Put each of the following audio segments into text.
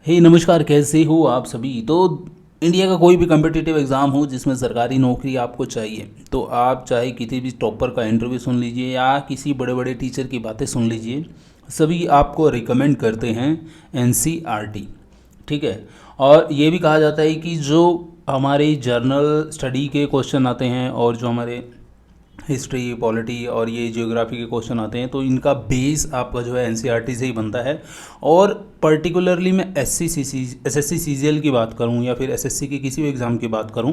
हे नमस्कार, कैसे हो आप सभी। तो इंडिया का कोई भी कम्पिटिटिव एग्ज़ाम हो जिसमें सरकारी नौकरी आपको चाहिए, तो आप चाहे किसी भी टॉपर का इंटरव्यू सुन लीजिए या किसी बड़े बड़े टीचर की बातें सुन लीजिए, सभी आपको रिकमेंड करते हैं एनसीईआरटी। ठीक है। और ये भी कहा जाता है कि जो हमारे जर्नल स्टडी के क्वेश्चन आते हैं और जो हमारे हिस्ट्री, पॉलिटी और ये जियोग्राफी के क्वेश्चन आते हैं, तो इनका बेस आपका जो है एनसीईआरटी से ही बनता है। और पर्टिकुलरली मैं एसएससी सीजीएल की बात करूं या फिर एसएससी के किसी भी एग्ज़ाम की बात करूं,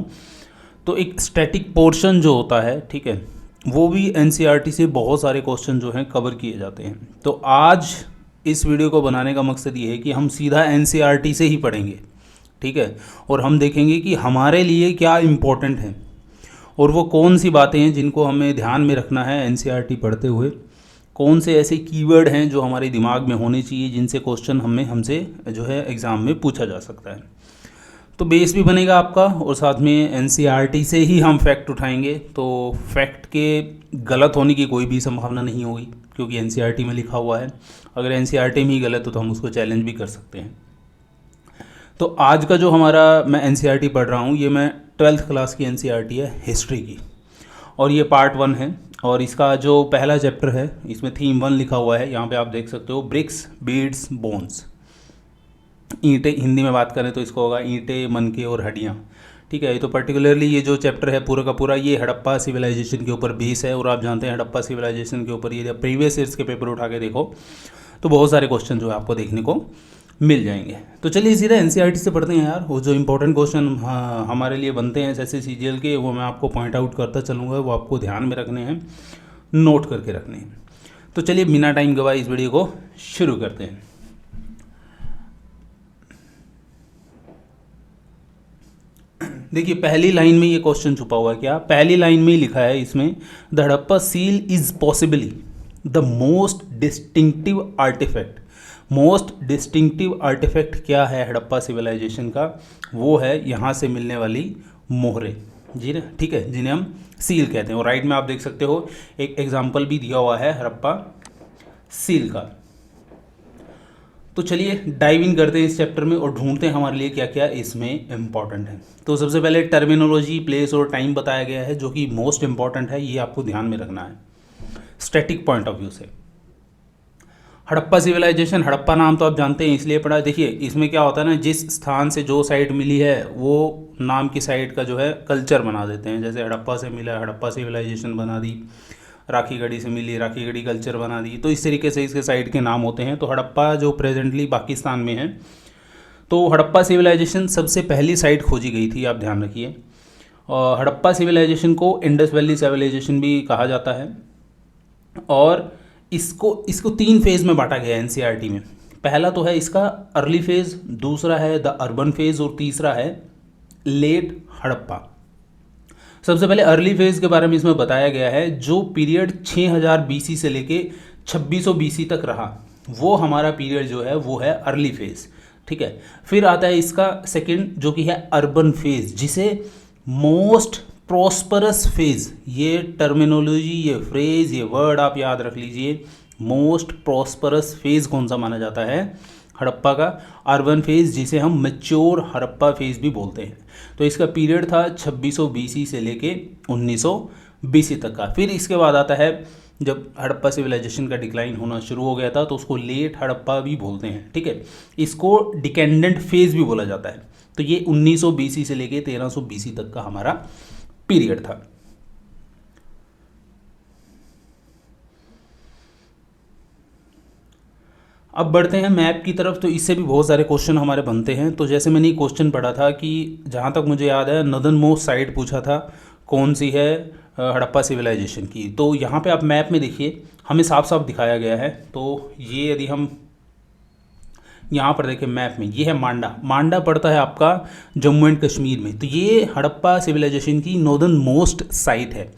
तो एक स्टैटिक पोर्शन जो होता है, ठीक है, वो भी एनसीईआरटी से बहुत सारे क्वेश्चन जो हैं कवर किए जाते हैं। तो आज इस वीडियो को बनाने का मकसद ये है कि हम सीधा एनसीईआरटी से ही पढ़ेंगे, ठीक है, और हम देखेंगे कि हमारे लिए क्या इम्पोर्टेंट है और वो कौन सी बातें हैं जिनको हमें ध्यान में रखना है एनसीईआरटी पढ़ते हुए। कौन से ऐसे कीवर्ड हैं जो हमारे दिमाग में होने चाहिए जिनसे क्वेश्चन हमसे जो है एग्ज़ाम में पूछा जा सकता है। तो बेस भी बनेगा आपका और साथ में एनसीईआरटी से ही हम फैक्ट उठाएंगे, तो फैक्ट के गलत होने की कोई भी संभावना नहीं होगी क्योंकि एनसीईआरटी में लिखा हुआ है। अगर एनसीईआरटी में ही गलत हो तो हम उसको चैलेंज भी कर सकते हैं। तो आज का जो हमारा मैं एनसीईआरटी पढ़ रहा हूँ, ये मैं 12th क्लास की एनसीईआरटी है हिस्ट्री की, और ये पार्ट 1 है। और इसका जो पहला चैप्टर है इसमें थीम 1 लिखा हुआ है, यहाँ पे आप देख सकते हो, ब्रिक्स बीड्स बोन्स। ईंटें, हिंदी में बात करें तो इसको होगा ईंटें, मनके और हड्डियाँ। ठीक है। तो पर्टिकुलरली ये जो चैप्टर है पूरा का पूरा ये हड़प्पा सिविलाइजेशन के ऊपर बेस है। और आप जानते हैं हड़प्पा सिविलाइजेशन के ऊपर ये प्रीवियस ईयर्स के पेपर उठा के देखो तो बहुत सारे क्वेश्चन जो है आपको देखने को मिल जाएंगे। तो चलिए सीधा एनसीईआरटी से पढ़ते हैं यार। वो जो इंपॉर्टेंट क्वेश्चन हमारे लिए बनते हैं जैसे सीजीएल के, वो मैं आपको पॉइंट आउट करता चलूँगा, वो आपको ध्यान में रखने हैं, नोट करके रखने हैं। तो चलिए बिना टाइम गवाए इस वीडियो को शुरू करते हैं। देखिए पहली लाइन में ये क्वेश्चन छुपा हुआ है। क्या पहली लाइन में ही लिखा है इसमें, the Harappa seal is possibly the most distinctive artefact. Most distinctive artefact क्या है हड़प्पा सिविलाइजेशन का? वो है यहाँ से मिलने वाली मोहरें, जी ना, ठीक है, जिन्हें हम सील कहते हैं। और राइट में आप देख सकते हो एक एग्जाम्पल भी दिया हुआ है हड़प्पा सील का। तो चलिए डाइव इन करते हैं इस चैप्टर में और ढूंढते हैं हमारे लिए क्या क्या इसमें इंपॉर्टेंट है। तो सबसे पहले टर्मिनोलॉजी, प्लेस और टाइम बताया गया है जो कि मोस्ट इंपॉर्टेंट है, ये आपको ध्यान में रखना है स्टैटिक पॉइंट ऑफ व्यू से। हड़प्पा सिविलाइजेशन, हड़प्पा नाम तो आप जानते हैं इसलिए पढ़ा। देखिए इसमें क्या होता है ना, जिस स्थान से जो साइट मिली है वो नाम की साइट का जो है कल्चर बना देते हैं। जैसे हड़प्पा से मिला, हड़प्पा सिविलाइजेशन बना दी, राखीगढ़ी से मिली, राखीगढ़ी कल्चर बना दी। तो इस तरीके से इसके साइट के नाम होते हैं। तो हड़प्पा जो प्रेजेंटली पाकिस्तान में है, तो हड़प्पा सिविलाइजेशन सबसे पहली साइट खोजी गई थी, आप ध्यान रखिए। और हड़प्पा सिविलाइजेशन को इंडस वैली सिविलाइजेशन भी कहा जाता है। और इसको 3 फेज़ में बांटा गया है एनसीईआरटी में। पहला तो है इसका अर्ली फेज़, दूसरा है द अर्बन फेज़ और तीसरा है लेट हड़प्पा। सबसे पहले अर्ली फेज़ के बारे में इसमें बताया गया है, जो पीरियड 6000 बीसी से लेके 2600 बीसी तक रहा, वो हमारा पीरियड जो है वो है अर्ली फेज़। ठीक है। फिर आता है इसका सेकंड जो कि है अर्बन फेज़, जिसे मोस्ट प्रॉस्परस फेज़, ये टर्मिनोलॉजी, ये फ्रेज, ये वर्ड आप याद रख लीजिए। मोस्ट प्रॉस्परस फेज़ कौन सा माना जाता है हड़प्पा का? अर्बन फेज़, जिसे हम मैच्योर हड़प्पा फेज़ भी बोलते हैं। तो इसका पीरियड था 2600 बीसी से लेके 1900 बीसी तक का। फिर इसके बाद आता है जब हड़प्पा सिविलाइजेशन का डिक्लाइन होना शुरू हो गया था, तो उसको लेट हड़प्पा भी बोलते हैं। ठीक है। इसको डिकेंडेंट फेज़ भी बोला जाता है। तो ये 1900 बीसी से लेके 1300 बीसी तक का हमारा पीरियड था। अब बढ़ते हैं मैप की तरफ। तो इससे भी बहुत सारे क्वेश्चन हमारे बनते हैं। तो जैसे मैंने क्वेश्चन पढ़ा था कि जहाँ तक मुझे याद है नॉर्दर्न मोस्ट साइड पूछा था कौन सी है हड़प्पा सिविलाइजेशन की। तो यहाँ पे आप मैप में देखिए हमें साफ साफ दिखाया गया है। तो ये यदि हम यहाँ पर देखें मैप में, ये है मांडा। मांडा पड़ता है आपका जम्मू एंड कश्मीर में। तो ये हड़प्पा सिविलाइजेशन की नॉर्दर्न मोस्ट साइट है।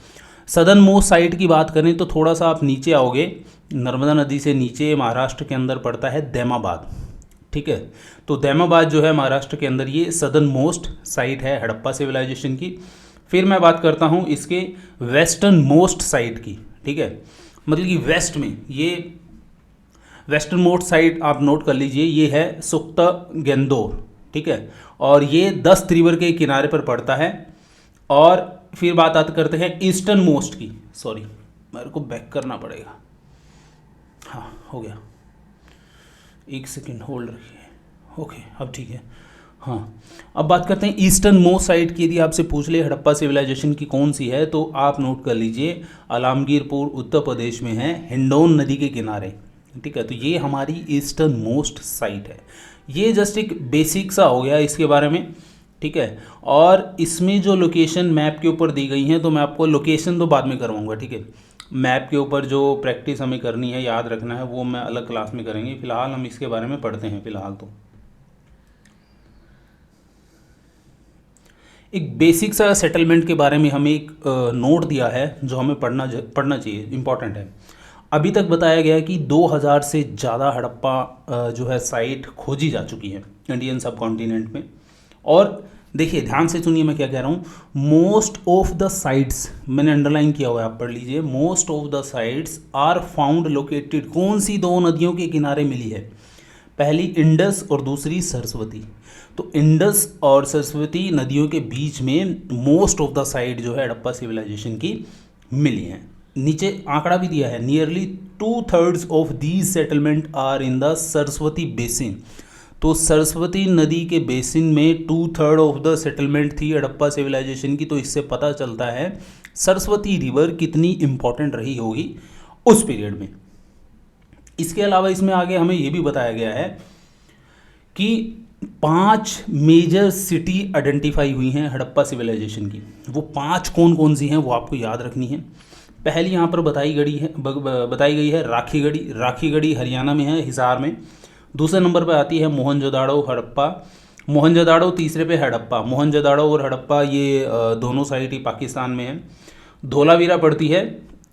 सदर्न मोस्ट साइट की बात करें तो थोड़ा सा आप नीचे आओगे, नर्मदा नदी से नीचे महाराष्ट्र के अंदर पड़ता है दैमाबाद। ठीक है। तो दैमाबाद जो है महाराष्ट्र के अंदर, ये सदर्न मोस्ट साइट है हड़प्पा सिविलाइजेशन की। फिर मैं बात करता हूँ इसके वेस्टर्न मोस्ट साइट की। ठीक है। मतलब कि वेस्ट में ये वेस्टर्न मोस्ट साइट आप नोट कर लीजिए, ये है सुक्ता गेंदोर, ठीक है, और ये दस्त रिवर के किनारे पर पड़ता है। और फिर बात करते हैं ईस्टर्न मोस्ट की। सॉरी, मेरे को बैक करना पड़ेगा। हाँ, हो गया, एक सेकेंड होल्ड रखिए। ओके, अब ठीक है। हाँ, अब बात करते हैं ईस्टर्न मोस्ट साइट की। यदि आपसे पूछ ले हड़प्पा सिविलाइजेशन की कौन सी है, तो आप नोट कर लीजिए आलमगीरपुर उत्तर प्रदेश में है, हिंडौन नदी के किनारे, ठीक है। तो ये हमारी ईस्टर्न मोस्ट साइट है। ये जस्ट एक बेसिक सा हो गया इसके बारे में, ठीक है। और इसमें जो लोकेशन मैप के ऊपर दी गई हैं, तो मैं आपको लोकेशन तो बाद में करवाऊंगा, ठीक है। मैप के ऊपर जो प्रैक्टिस हमें करनी है, याद रखना है, वो मैं अलग क्लास में करेंगे। फिलहाल हम इसके बारे में पढ़ते हैं। फिलहाल तो एक बेसिक सा सेटलमेंट के बारे में हमें एक नोट दिया है जो हमें पढ़ना चाहिए, इम्पॉर्टेंट है। अभी तक बताया गया है कि 2000 से ज़्यादा हड़प्पा जो है साइट खोजी जा चुकी है इंडियन सब कॉन्टिनेंट में। और देखिए, ध्यान से सुनिए मैं क्या कह रहा हूँ। मोस्ट ऑफ द साइट्स, मैंने अंडरलाइन किया हुआ है, आप पढ़ लीजिए। Most of the sites are found located, कौन सी दो नदियों के किनारे मिली है? पहली इंडस और दूसरी सरस्वती। तो इंडस और सरस्वती नदियों के बीच में मोस्ट ऑफ द साइट जो है हड़प्पा सिविलाइजेशन की मिली हैं। नीचे आंकड़ा भी दिया है, nearly 2/3 of these settlement are in the Saraswati basin. तो सरस्वती नदी के बेसिन में 2/3 ऑफ द सेटलमेंट थी हड़प्पा सिविलाइजेशन की। तो इससे पता चलता है सरस्वती रिवर कितनी इंपॉर्टेंट रही होगी उस पीरियड में। इसके अलावा इसमें आगे हमें यह भी बताया गया है कि 5 मेजर सिटी आइडेंटिफाई हुई हैं हड़प्पा सिविलाइजेशन की। वो 5 कौन कौन सी हैं वो आपको याद रखनी है। पहली यहाँ पर बताई गई है राखीगढ़ी। राखीगढ़ी हरियाणा में है, हिसार में। दूसरे नंबर पर आती है मोहनजोदाड़ो हड़प्पा। मोहनजोदाड़ो तीसरे पे हड़प्पा। मोहनजोदाड़ो और हड़प्पा ये दोनों साइट ही पाकिस्तान में है। धोलावीरा पड़ती है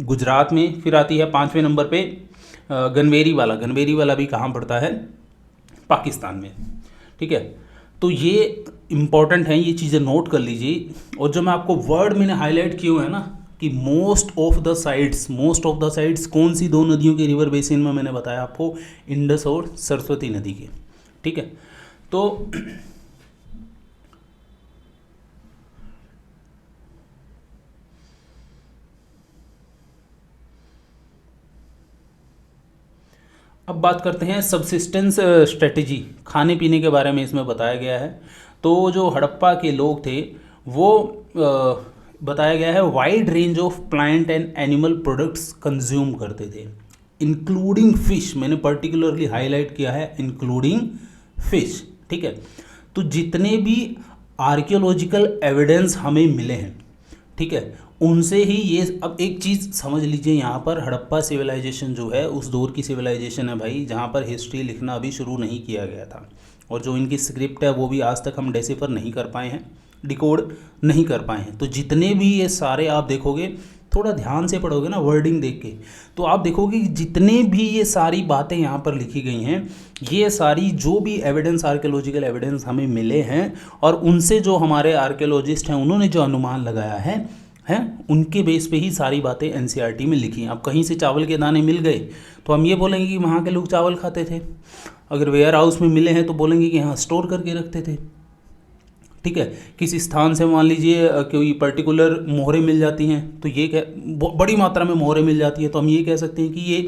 गुजरात में। फिर आती है 5वें नंबर पे गनवेरीवाला। गनवेरीवाला भी कहाँ पड़ता है? पाकिस्तान में, ठीक है। तो ये इम्पॉर्टेंट हैं, ये चीज़ें नोट कर लीजिए। और जो मैं आपको वर्ड मैंने हाईलाइट किए हुए हैं ना कि मोस्ट ऑफ द साइट्स कौन सी दो नदियों के रिवर बेसिन में, मैंने बताया आपको इंडस और सरस्वती नदी के, ठीक है। तो अब बात करते हैं सबसिस्टेंस स्ट्रेटजी, खाने पीने के बारे में इसमें बताया गया है। तो जो हड़प्पा के लोग थे वो बताया गया है wide range of plant and animal products consume करते थे, इंक्लूडिंग फिश। मैंने पर्टिकुलरली हाईलाइट किया है इंक्लूडिंग फिश, ठीक है। तो जितने भी आर्कियोलॉजिकल एविडेंस हमें मिले हैं, ठीक है, उनसे ही ये। अब एक चीज़ समझ लीजिए, यहाँ पर हड़प्पा सिविलाइजेशन जो है उस दौर की सिविलाइजेशन है भाई, जहाँ पर हिस्ट्री लिखना अभी शुरू नहीं किया गया था। और जो इनकी स्क्रिप्ट है वो भी आज तक हम डेसिफर नहीं कर पाए हैं, डिकोड नहीं कर पाए हैं। तो जितने भी ये सारे आप देखोगे, थोड़ा ध्यान से पढ़ोगे ना वर्डिंग देख के, तो आप देखोगे कि जितने भी ये सारी बातें यहाँ पर लिखी गई हैं, ये सारी जो भी एविडेंस, आर्कियोलॉजिकल एविडेंस हमें मिले हैं, और उनसे जो हमारे आर्कियोलॉजिस्ट हैं उन्होंने जो अनुमान लगाया है उनके बेस पे ही सारी बातें एनसीईआरटी में लिखी हैं। अब कहीं से चावल के दाने मिल गए तो हम ये बोलेंगे कि वहाँ के लोग चावल खाते थे। अगर वेयर हाउस में मिले हैं तो बोलेंगे कि यहाँ स्टोर करके रखते थे, ठीक है। किसी स्थान से मान लीजिए कोई पर्टिकुलर मोहरें मिल जाती हैं, तो ये बड़ी मात्रा में मोहरें मिल जाती है, तो हम ये कह सकते हैं कि ये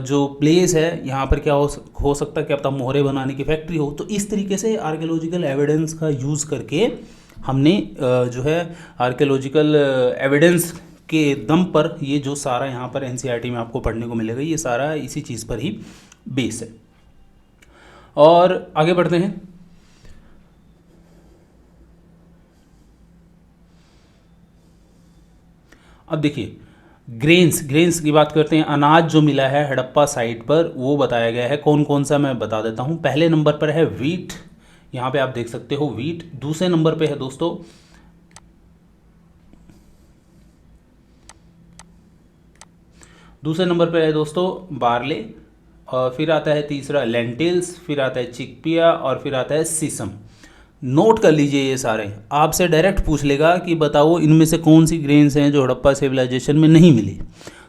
जो प्लेस है यहाँ पर क्या हो सकता है, क्या पता मोहरे बनाने की फैक्ट्री हो। तो इस तरीके से आर्कियोलॉजिकल एविडेंस का यूज़ करके हमने जो है आर्कियोलॉजिकल एविडेंस के दम पर ये जो सारा यहाँ पर एनसीईआरटी में आपको पढ़ने को मिलेगा, ये सारा इसी चीज़ पर ही बेस है। और आगे बढ़ते हैं। अब देखिए ग्रेन्स की बात करते हैं। अनाज जो मिला है हड़प्पा साइट पर वो बताया गया है, कौन कौन सा मैं बता देता हूँ। पहले नंबर पर है वीट, यहाँ पे आप देख सकते हो वीट। दूसरे नंबर पे है दोस्तों बार्ले, और फिर आता है तीसरा लेंटिल्स, फिर आता है चिकपिया, और फिर आता है सीसम। नोट कर लीजिए, ये सारे आपसे डायरेक्ट पूछ लेगा कि बताओ इनमें से कौन सी ग्रेन्स हैं जो हड़प्पा सिविलाइजेशन में नहीं मिली।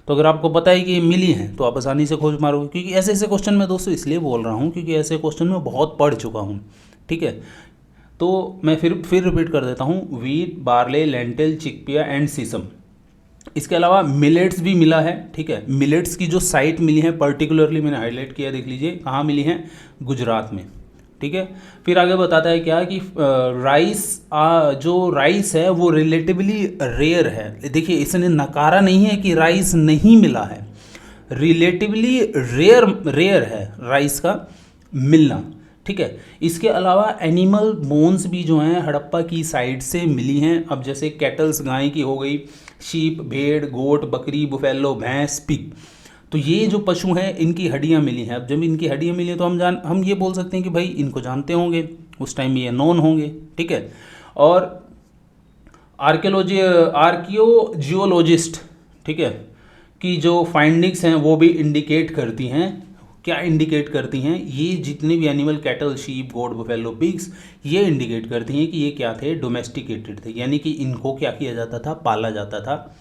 तो अगर आपको पता है कि ये मिली हैं तो आप आसानी से खोज मारोगे, क्योंकि ऐसे ऐसे क्वेश्चन मैं दोस्तों इसलिए बोल रहा हूँ क्योंकि ऐसे क्वेश्चन मैं बहुत पढ़ चुका हूँ। ठीक है, तो मैं फिर रिपीट कर देता हूँ, वीट, बार्ले, लेंटिल, चिकपिया एंड सीसम। इसके अलावा मिलेट्स भी मिला है। ठीक है, मिलेट्स की जो साइट मिली है पर्टिकुलरली मैंने हाईलाइट किया, देख लीजिए कहाँ मिली हैं, गुजरात में। ठीक है, फिर आगे बताता है क्या कि राइस, जो राइस है वो रिलेटिवली रेयर है। देखिए इसने नकारा नहीं है कि राइस नहीं मिला है, रिलेटिवली रेयर है राइस का मिलना। ठीक है, इसके अलावा एनिमल बोन्स भी जो हैं हड़प्पा की साइड से मिली हैं। अब जैसे कैटल्स, गाय की हो गई, शीप, भेड़, गोट, बकरी, बुफेलो, भैंस, पिग, तो ये जो पशु हैं इनकी हड्डियां मिली हैं। अब जब इनकी हड्डियां मिली हैं तो हम ये बोल सकते हैं कि भाई इनको जानते होंगे, उस टाइम ये नॉन होंगे। ठीक है, और आर्कियोजियोलॉजिस्ट, ठीक है, की जो फाइंडिंग्स हैं वो भी इंडिकेट करती हैं, क्या इंडिकेट करती हैं, ये जितने भी एनिमल, कैटल, शीप, गोट, बफेलो, पिग्स, ये इंडिकेट करती हैं कि ये क्या थे, डोमेस्टिकेटेड थे, यानी कि इनको क्या किया जाता था, पाला जाता था।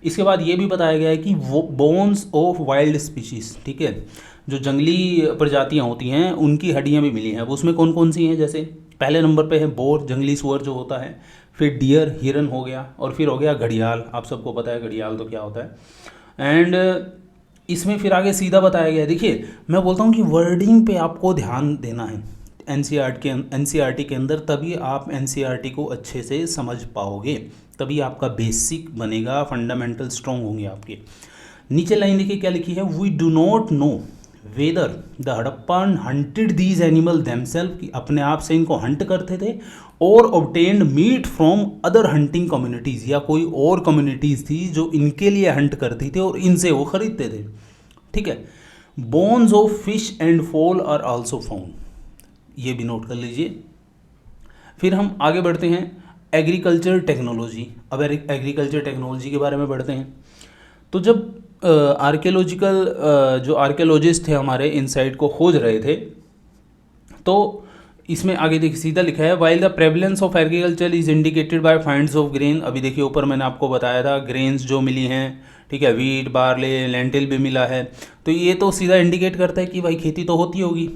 इसके बाद ये भी बताया गया है कि वो बोन्स ऑफ वाइल्ड स्पीशीज़, ठीक है, जो जंगली प्रजातियां होती हैं उनकी हड्डियां भी मिली हैं। अब उसमें कौन कौन सी हैं, जैसे पहले नंबर पे है बोर, जंगली सुअर जो होता है, फिर डियर, हिरन हो गया, और फिर हो गया घड़ियाल। आप सबको पता है घड़ियाल तो क्या होता है। एंड इसमें फिर आगे सीधा बताया गया है। देखिए मैं बोलता हूँ कि वर्डिंग पे आपको ध्यान देना है एनसीईआरटी के अंदर, तभी आप एनसीईआरटी को अच्छे से समझ पाओगे, तभी आपका बेसिक बनेगा, फंडामेंटल स्ट्रॉन्ग होंगे आपके। नीचे लाइन देखिए क्या लिखी है, we do not know whether the Harappan hunted these animal themselves, कि अपने आप से इनको हंट करते थे, और obtained meat from other hunting communities, या कोई और कम्युनिटीज़ थी जो इनके लिए हंट करती थी और इनसे वो खरीदते थे। ठीक है, bones of fish and fowl are also found, ये भी नोट कर लीजिए। फिर हम आगे बढ़ते हैं, एग्रीकल्चर टेक्नोलॉजी। अब एग्रीकल्चर टेक्नोलॉजी के बारे में बढ़ते हैं। तो जब जो आर्कियोलॉजिस्ट थे हमारे इन साइट को खोज रहे थे, तो इसमें आगे देखिए सीधा लिखा है, while the prevalence of agriculture is indicated by finds of grain. अभी देखिए ऊपर मैंने आपको बताया था ग्रेन्स जो मिली हैं, ठीक है, वीट, बार्ले, लेंटिल भी मिला है, तो ये तो सीधा इंडिकेट करता है कि भाई खेती तो होती होगी।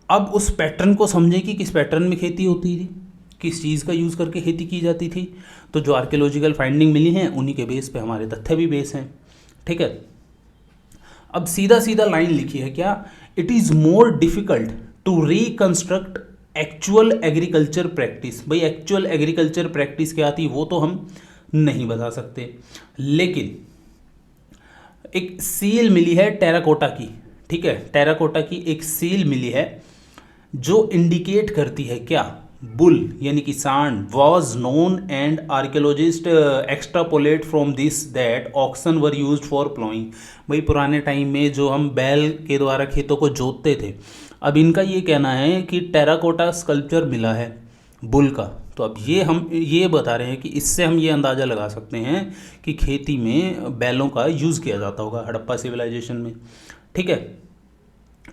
अब उस पैटर्न को समझे कि किस पैटर्न में खेती होती थी, किस चीज़ का यूज़ करके खेती की जाती थी। तो जो आर्कियोलॉजिकल फाइंडिंग मिली हैं उन्हीं के बेस पे हमारे तथ्य भी बेस हैं। ठीक है, अब सीधा सीधा लाइन लिखी है क्या, it is more difficult to reconstruct actual agriculture practice. भाई एक्चुअल एग्रीकल्चर प्रैक्टिस क्या थी वो तो हम नहीं बता सकते, लेकिन एक सील मिली है टेराकोटा की। ठीक है, टेराकोटा की एक सील मिली है जो इंडिकेट करती है क्या, बुल यानी कि सांड was known, and archaeologist extrapolate from this that oxen were used for ploughing. भाई पुराने टाइम में जो हम बैल के द्वारा खेतों को जोतते थे, अब इनका ये कहना है कि टेराकोटा स्कल्पचर मिला है बुल का। तो अब हम ये बता रहे हैं कि इससे हम ये अंदाज़ा लगा सकते हैं कि खेती में बैलों का यूज़ किया जाता होगा हड़प्पा सिविलाइजेशन में। ठीक है,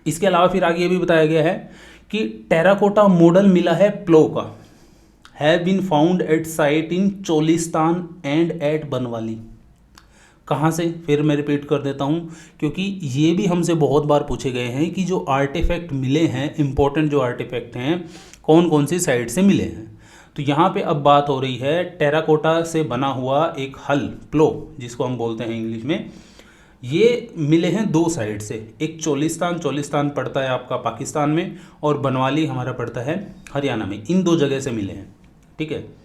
इसके अलावा फिर आगे ये भी बताया गया है कि टेराकोटा मॉडल मिला है प्लो का, have been found at site in Cholistan and at Banawali. कहाँ से, फिर मैं रिपीट कर देता हूँ क्योंकि ये भी हमसे बहुत बार पूछे गए हैं कि जो आर्टिफैक्ट मिले हैं, इंपॉर्टेंट जो आर्टिफैक्ट हैं, कौन कौन सी साइट से मिले हैं। तो यहाँ पे अब बात हो रही है टेराकोटा से बना हुआ एक हल, प्लो जिसको हम बोलते हैं इंग्लिश में, ये मिले हैं दो साइड से, एक चोलिस्तान पड़ता है आपका पाकिस्तान में, और बनवाली हमारा पड़ता है हरियाणा में, इन दो जगह से मिले हैं। ठीक है,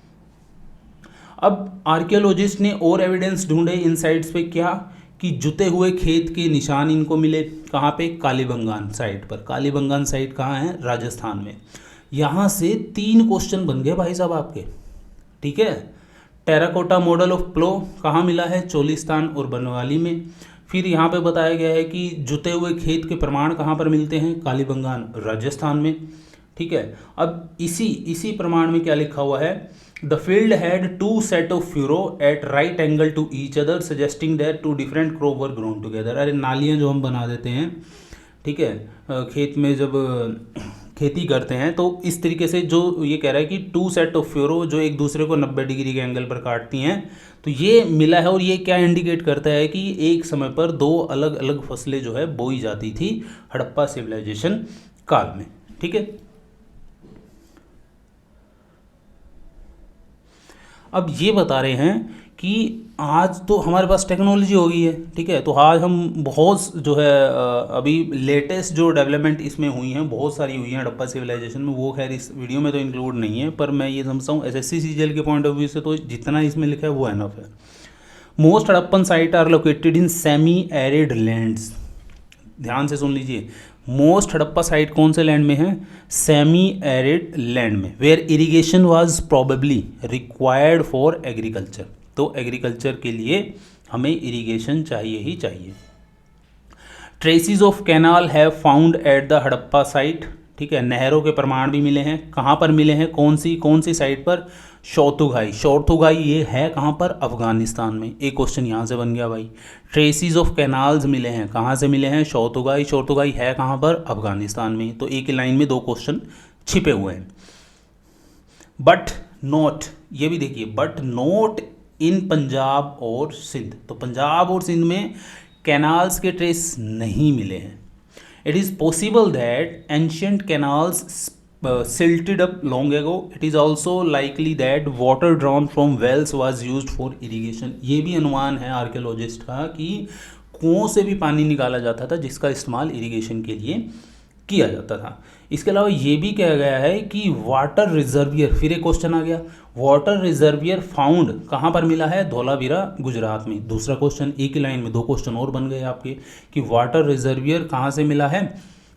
अब आर्कियोलॉजिस्ट ने और एविडेंस ढूंढे इन साइट्स पे, क्या कि जुते हुए खेत के निशान इनको मिले, कहाँ पे, कालीबंगान साइट पर। कालीबंगान साइट कहाँ है, राजस्थान में। यहाँ से 3 क्वेश्चन बन गए भाई साहब आपके। ठीक है, टेराकोटा मॉडल ऑफ प्लो कहाँ मिला है, चोलिस्तान और बनवाली में। फिर यहाँ पे बताया गया है कि जुते हुए खेत के प्रमाण कहाँ पर मिलते हैं, कालीबंगान राजस्थान में। ठीक है, अब इसी प्रमाण में क्या लिखा हुआ है, the field had 2 set of furrow at right angle to each other suggesting that 2 different crop were grown together. अरे नालियाँ जो हम बना देते हैं, ठीक है, खेत में जब खेती करते हैं, तो इस तरीके से जो ये कह रहा है कि 2 सेट ऑफ फ्यूरो जो एक दूसरे को 90 डिग्री के एंगल पर काटती हैं, तो ये मिला है। और ये क्या इंडिकेट करता है कि एक समय पर 2 अलग अलग फसलें जो है बोई जाती थी हड़प्पा सिविलाइजेशन काल में। ठीक है, अब ये बता रहे हैं कि आज तो हमारे पास टेक्नोलॉजी हो गई है। ठीक है, तो आज हम बहुत जो है अभी लेटेस्ट जो डेवलपमेंट इसमें हुई हैं बहुत सारी हुई हैं हड़प्पा सिविलाइजेशन में, वो खैर इस वीडियो में तो इंक्लूड नहीं है, पर मैं ये समझता हूँ एसएससी सीजीएल के पॉइंट ऑफ व्यू से तो जितना इसमें लिखा है वो एनफ है। Most Harappan site are located in semi arid lands. ध्यान से सुन लीजिए, मोस्ट हड़प्पा साइट कौन से लैंड में है? सेमी एरिड लैंड में, where irrigation was probably required for agriculture. तो एग्रीकल्चर के लिए हमें इरिगेशन चाहिए ही चाहिए। Traces of canal have found at the Harappa site. ठीक है, नहरों के प्रमाण भी मिले हैं। कहाँ पर मिले हैं? कौन सी साइट पर? शौतुगाई। शौतुगाई ये है कहाँ पर? अफगानिस्तान में। एक क्वेश्चन यहाँ से बन गया भाई। ट्रेसिस ऑफ कैनाल्स मिले हैं, कहाँ से मिले हैं? शौतुगाई। शौतुगाई है कहाँ पर? अफगानिस्तान में। तो एक ही लाइन में 2 क्वेश्चन छिपे हुए हैं। बट नोट, ये भी देखिए, बट नोट इन पंजाब और सिंध। तो पंजाब और सिंध में कैनाल्स के ट्रेस नहीं मिले हैं। It is possible that ancient canals silted up long ago. It is also likely that water drawn from wells was used for irrigation. ये भी अनुमान है आर्कियोलॉजिस्ट का कि कुओं से भी पानी निकाला जाता था जिसका इस्तेमाल इरिगेशन के लिए किया जाता था। इसके अलावा ये भी कहा गया है कि वाटर रिजर्वियर, फिर एक क्वेश्चन आ गया, वाटर रिजर्वियर फाउंड कहाँ पर मिला है? धोलावीरा, गुजरात में। दूसरा क्वेश्चन, एक ही लाइन में 2 क्वेश्चन और बन गए आपके कि वाटर रिजर्वियर कहाँ से मिला है?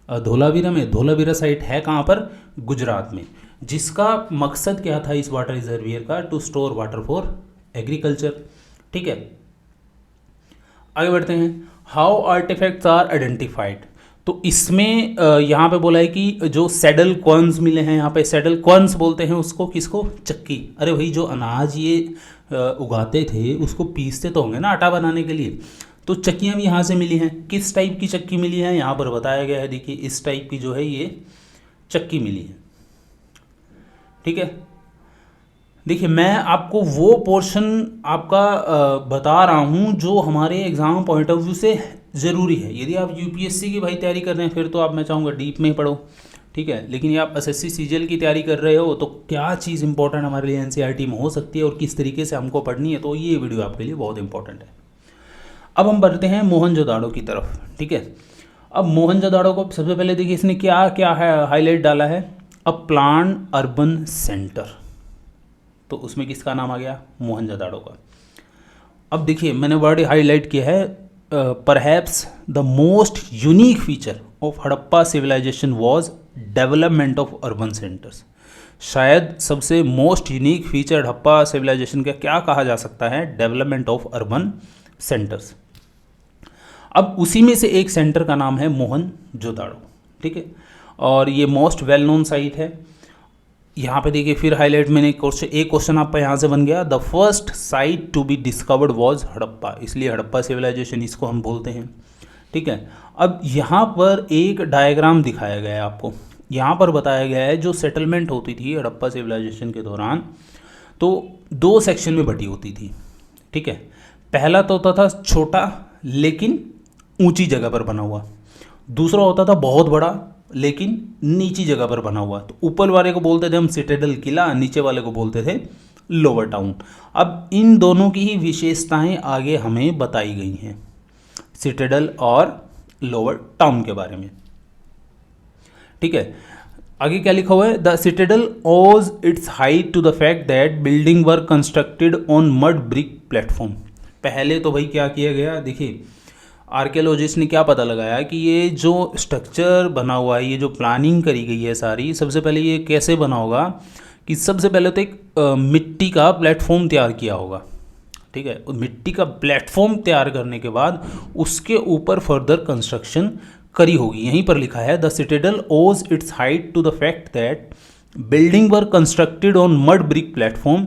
धोलावीरा में। धोलावीरा साइट है कहाँ पर? गुजरात में। जिसका मकसद क्या था इस वाटर रिजर्वियर का? To store water for agriculture. ठीक है, आगे बढ़ते हैं। How artefacts are identified. तो इसमें यहाँ पे बोला है कि जो सैडल क्वंस मिले हैं, यहाँ पे सैडल क्वंस बोलते हैं उसको, किसको? चक्की। अरे भाई, जो अनाज ये उगाते थे उसको पीसते तो होंगे ना आटा बनाने के लिए, तो चक्कियाँ भी यहाँ से मिली हैं। किस टाइप की चक्की मिली है यहाँ पर बताया गया है। देखिए, इस टाइप की जो है ये चक्की मिली है। ठीक है, देखिए मैं आपको वो पोर्शन आपका बता रहा हूँ जो हमारे एग्ज़ाम पॉइंट ऑफ व्यू से ज़रूरी है। यदि आप यूपीएससी की भाई तैयारी कर रहे हैं फिर तो आप, मैं चाहूँगा, डीप में ही पढ़ो। ठीक है, लेकिन ये आप एसएससी सीजीएल की तैयारी कर रहे हो तो क्या चीज़ इंपॉर्टेंट हमारे लिए एनसीईआरटी में हो सकती है और किस तरीके से हमको पढ़नी है, तो ये वीडियो आपके लिए बहुत इंपॉर्टेंट है। अब हम बढ़ते हैं मोहनजोदाड़ो की तरफ। ठीक है, अब मोहनजोदाड़ो को सबसे पहले देखिए इसने क्या क्या है हाईलाइट डाला है? A plan urban centre. तो उसमें किसका नाम आ गया? मोहनजोदाड़ो का। अब देखिए मैंने वर्ड हाईलाइट किया है, perhaps the most unique feature of Harappa civilisation was development of urban centres. शायद सबसे most unique feature Harappa civilisation का क्या कहा जा सकता है? Development of urban centres. अब उसी में से एक सेंटर का नाम है मोहनजोदाड़ो। ठीक है, और ये मोस्ट वेल नोन साइट है। यहाँ पे देखिए फिर हाईलाइट मैंने एक क्वेश्चन आपका यहाँ से बन गया, the first site to be discovered was Harappa, इसलिए हड़प्पा सिविलाइजेशन इसको हम बोलते हैं। ठीक है, अब यहाँ पर एक डायग्राम दिखाया गया है आपको। यहाँ पर बताया गया है जो सेटलमेंट होती थी हड़प्पा सिविलाइजेशन के दौरान, तो 2 सेक्शन में बटी होती थी। ठीक है, पहला तो होता था छोटा लेकिन ऊंची जगह पर बना हुआ, दूसरा होता था बहुत बड़ा लेकिन नीची जगह पर बना हुआ। तो ऊपर वाले को बोलते थे हम सिटाडेल किला, नीचे वाले को बोलते थे लोअर टाउन। अब इन दोनों की ही विशेषताएं आगे हमें बताई गई हैं, सिटाडेल और लोअर टाउन के बारे में। ठीक है, आगे क्या लिखा हुआ है? The citadel owes its height to the fact that building were constructed on mud brick platform. पहले तो भाई क्या किया गया, देखिए आर्कियोलॉजिस्ट ने क्या पता लगाया कि ये जो स्ट्रक्चर बना हुआ है, ये जो प्लानिंग करी गई है सारी, सबसे पहले ये कैसे बना होगा कि सबसे पहले तो एक मिट्टी का प्लेटफॉर्म तैयार किया होगा। ठीक है, मिट्टी का प्लेटफॉर्म तैयार करने के बाद उसके ऊपर फर्दर कंस्ट्रक्शन करी होगी। यहीं पर लिखा है, the citadel owes its height to the fact that building were constructed on mud brick platform,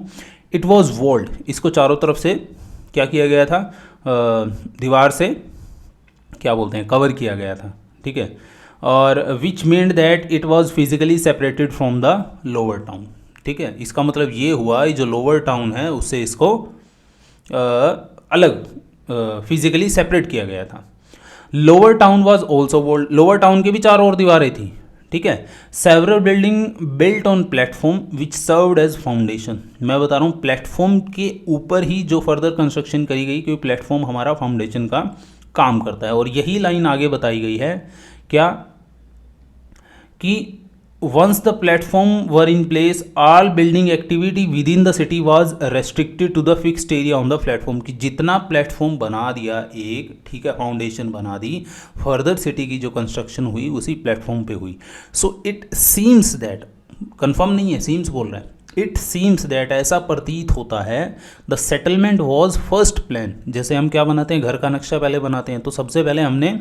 it was walled. इसको चारों तरफ से क्या किया गया था? दीवार से क्या बोलते हैं, कवर किया गया था। ठीक है, और which meant that it was physically separated from the lower town. ठीक है, इसका मतलब ये हुआ जो लोअर टाउन है उससे इसको अलग फिजिकली सेपरेट किया गया था। Lower town was also walled, lower town के भी चारों ओर दीवारें थी। ठीक है, several building built on platform which served as foundation. मैं बता रहा हूँ प्लेटफॉर्म के ऊपर ही जो फर्दर कंस्ट्रक्शन करी गई, क्योंकि प्लेटफॉर्म हमारा फाउंडेशन का काम करता है। और यही लाइन आगे बताई गई है क्या कि once the platform were in place all building activity within the city was restricted to the fixed area on the platform. कि जितना प्लेटफॉर्म बना दिया एक, ठीक है, फाउंडेशन बना दी, फर्दर सिटी की जो कंस्ट्रक्शन हुई उसी प्लेटफॉर्म पे हुई। So it seems that, confirm नहीं है, सीम्स बोल रहा है, इट सीम्स दैट, ऐसा प्रतीत होता है, the settlement was first plan. जैसे हम क्या बनाते हैं, घर का नक्शा पहले बनाते हैं, तो सबसे पहले हमने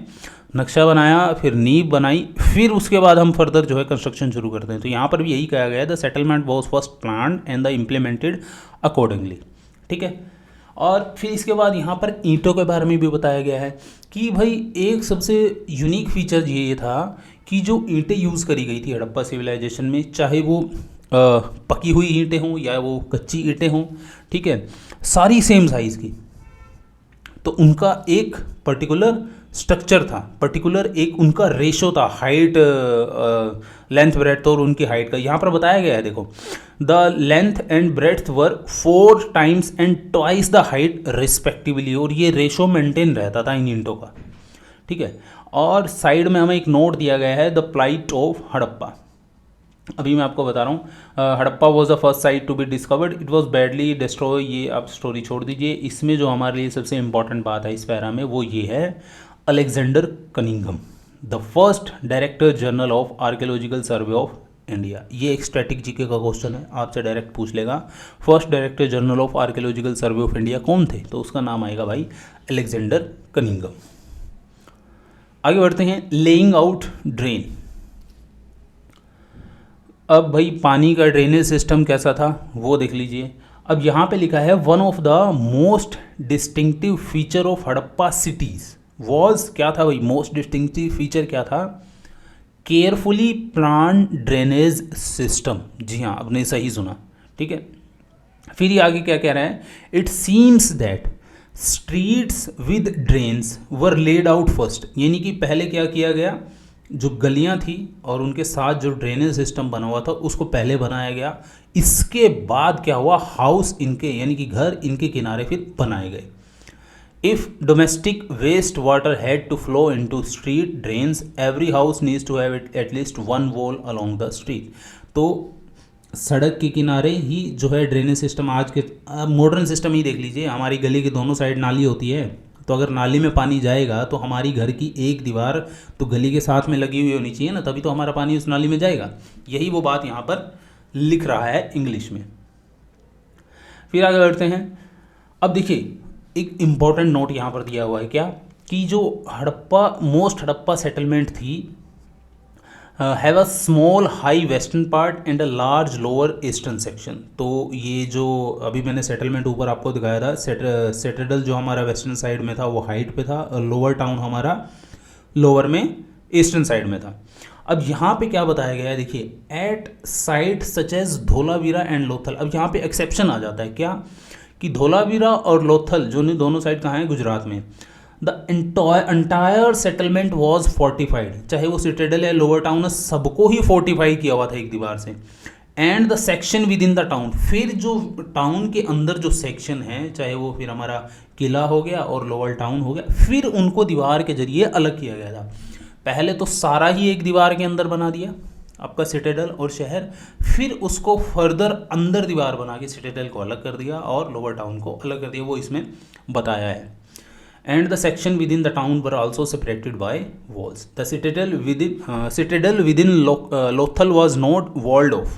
नक्शा बनाया, फिर नींव बनाई, फिर उसके बाद हम फर्दर जो है कंस्ट्रक्शन शुरू करते हैं। तो यहाँ पर भी यही कहा गया है, the settlement was first plan and the implemented accordingly. ठीक है, और फिर इसके बाद यहाँ पर ईंटों के बारे में भी बताया गया है कि भाई एक सबसे यूनिक फीचर ये था कि जो ईंटें यूज़ करी गई थी हड़प्पा सिविलाइजेशन में, चाहे वो पकी हुई ईंटें हों या वो कच्ची ईंटें हों, ठीक है, सारी सेम साइज़ की। तो उनका एक पर्टिकुलर स्ट्रक्चर था, पर्टिकुलर एक उनका रेशो था, हाइट, लेंथ ब्रेड्थ और उनकी हाइट का यहाँ पर बताया गया है। देखो, the length and breadth were 4 times and twice the height respectively. और ये रेशो मेंटेन रहता था इन ईंटों का। ठीक है, और साइड में हमें एक नोट दिया गया है, द प्लाइट ऑफ हड़प्पा। अभी मैं आपको बता रहा हूँ, Harappa was the first site to be discovered, it was badly destroy. ये आप स्टोरी छोड़ दीजिए, इसमें जो हमारे लिए सबसे इंपॉर्टेंट बात है इस पैरा में वो ये है, Alexander Cunningham, the first director general of archaeological survey of India. ये एक स्टैटिक जीके का क्वेश्चन है, आपसे डायरेक्ट पूछ लेगा, first director general of archaeological survey of India कौन थे, तो उसका नाम आएगा भाई अलेक्जेंडर कनिंघम। आगे बढ़ते हैं, लेइंग आउट ड्रेन। अब भाई पानी का ड्रेनेज सिस्टम कैसा था वो देख लीजिए। अब यहाँ पे लिखा है, one of the most distinctive feature of Harappa cities was, क्या था भाई मोस्ट डिस्टिंक्टिव फीचर क्या था, केयरफुली प्लान ड्रेनेज सिस्टम। जी हाँ, आपने सही सुना। ठीक है, फिर ये आगे क्या कह रहा है, it seems that streets with drains were laid out first. यानी कि पहले क्या किया गया, जो गलियां थी और उनके साथ जो ड्रेनेज सिस्टम बना हुआ था उसको पहले बनाया गया। इसके बाद क्या हुआ, हाउस इनके यानी कि घर इनके किनारे फिर बनाए गए। If domestic waste water had to flow into street drains, every house needs to have at least one wall along the street. तो सड़क के किनारे ही जो है ड्रेनेज सिस्टम, आज के मॉडर्न सिस्टम ही देख लीजिए, हमारी गली के दोनों साइड नाली होती है, तो अगर नाली में पानी जाएगा तो हमारी घर की एक दीवार तो गली के साथ में लगी हुई होनी चाहिए ना, तभी तो हमारा पानी उस नाली में जाएगा। यही वो बात यहाँ पर लिख रहा है इंग्लिश में। फिर आगे बढ़ते हैं। अब देखिए एक इम्पॉर्टेंट नोट यहाँ पर दिया हुआ है, क्या कि जो मोस्ट हड़प्पा सेटलमेंट थी have a small high western part and a large lower eastern section. तो ये जो अभी मैंने सेटलमेंट ऊपर आपको दिखाया था, सेटेडल जो हमारा वेस्टर्न साइड में था वो हाइट पे था, लोअर टाउन हमारा लोअर में ईस्टर्न साइड में था। अब यहाँ पे क्या बताया गया है, देखिए, at site such as Dholavira and Lothal. अब यहाँ पे एक्सेप्शन आ जाता है, क्या कि धोलावीरा और लोथल जो दोनों साइड कहाँ हैं, गुजरात में। The entire settlement was fortified, चाहे वो सिटेडल या लोअर टाउन, सबको ही फोर्टिफाई किया हुआ था एक दीवार से। And the section with in the town, फिर जो टाउन के अंदर जो सेक्शन है, चाहे वो फिर हमारा किला हो गया और लोअर टाउन हो गया, फिर उनको दीवार के जरिए अलग किया गया था। पहले तो सारा ही एक दीवार के अंदर बना दिया आपका सिटेडल और शहर, फिर उसको फर्दर अंदर दीवार बना के सिटेडल को अलग कर दिया और लोअर टाउन को अलग कर दिया, वो इसमें बताया है। And the section within the town were also separated by walls. The citadel within Lothal was not walled off,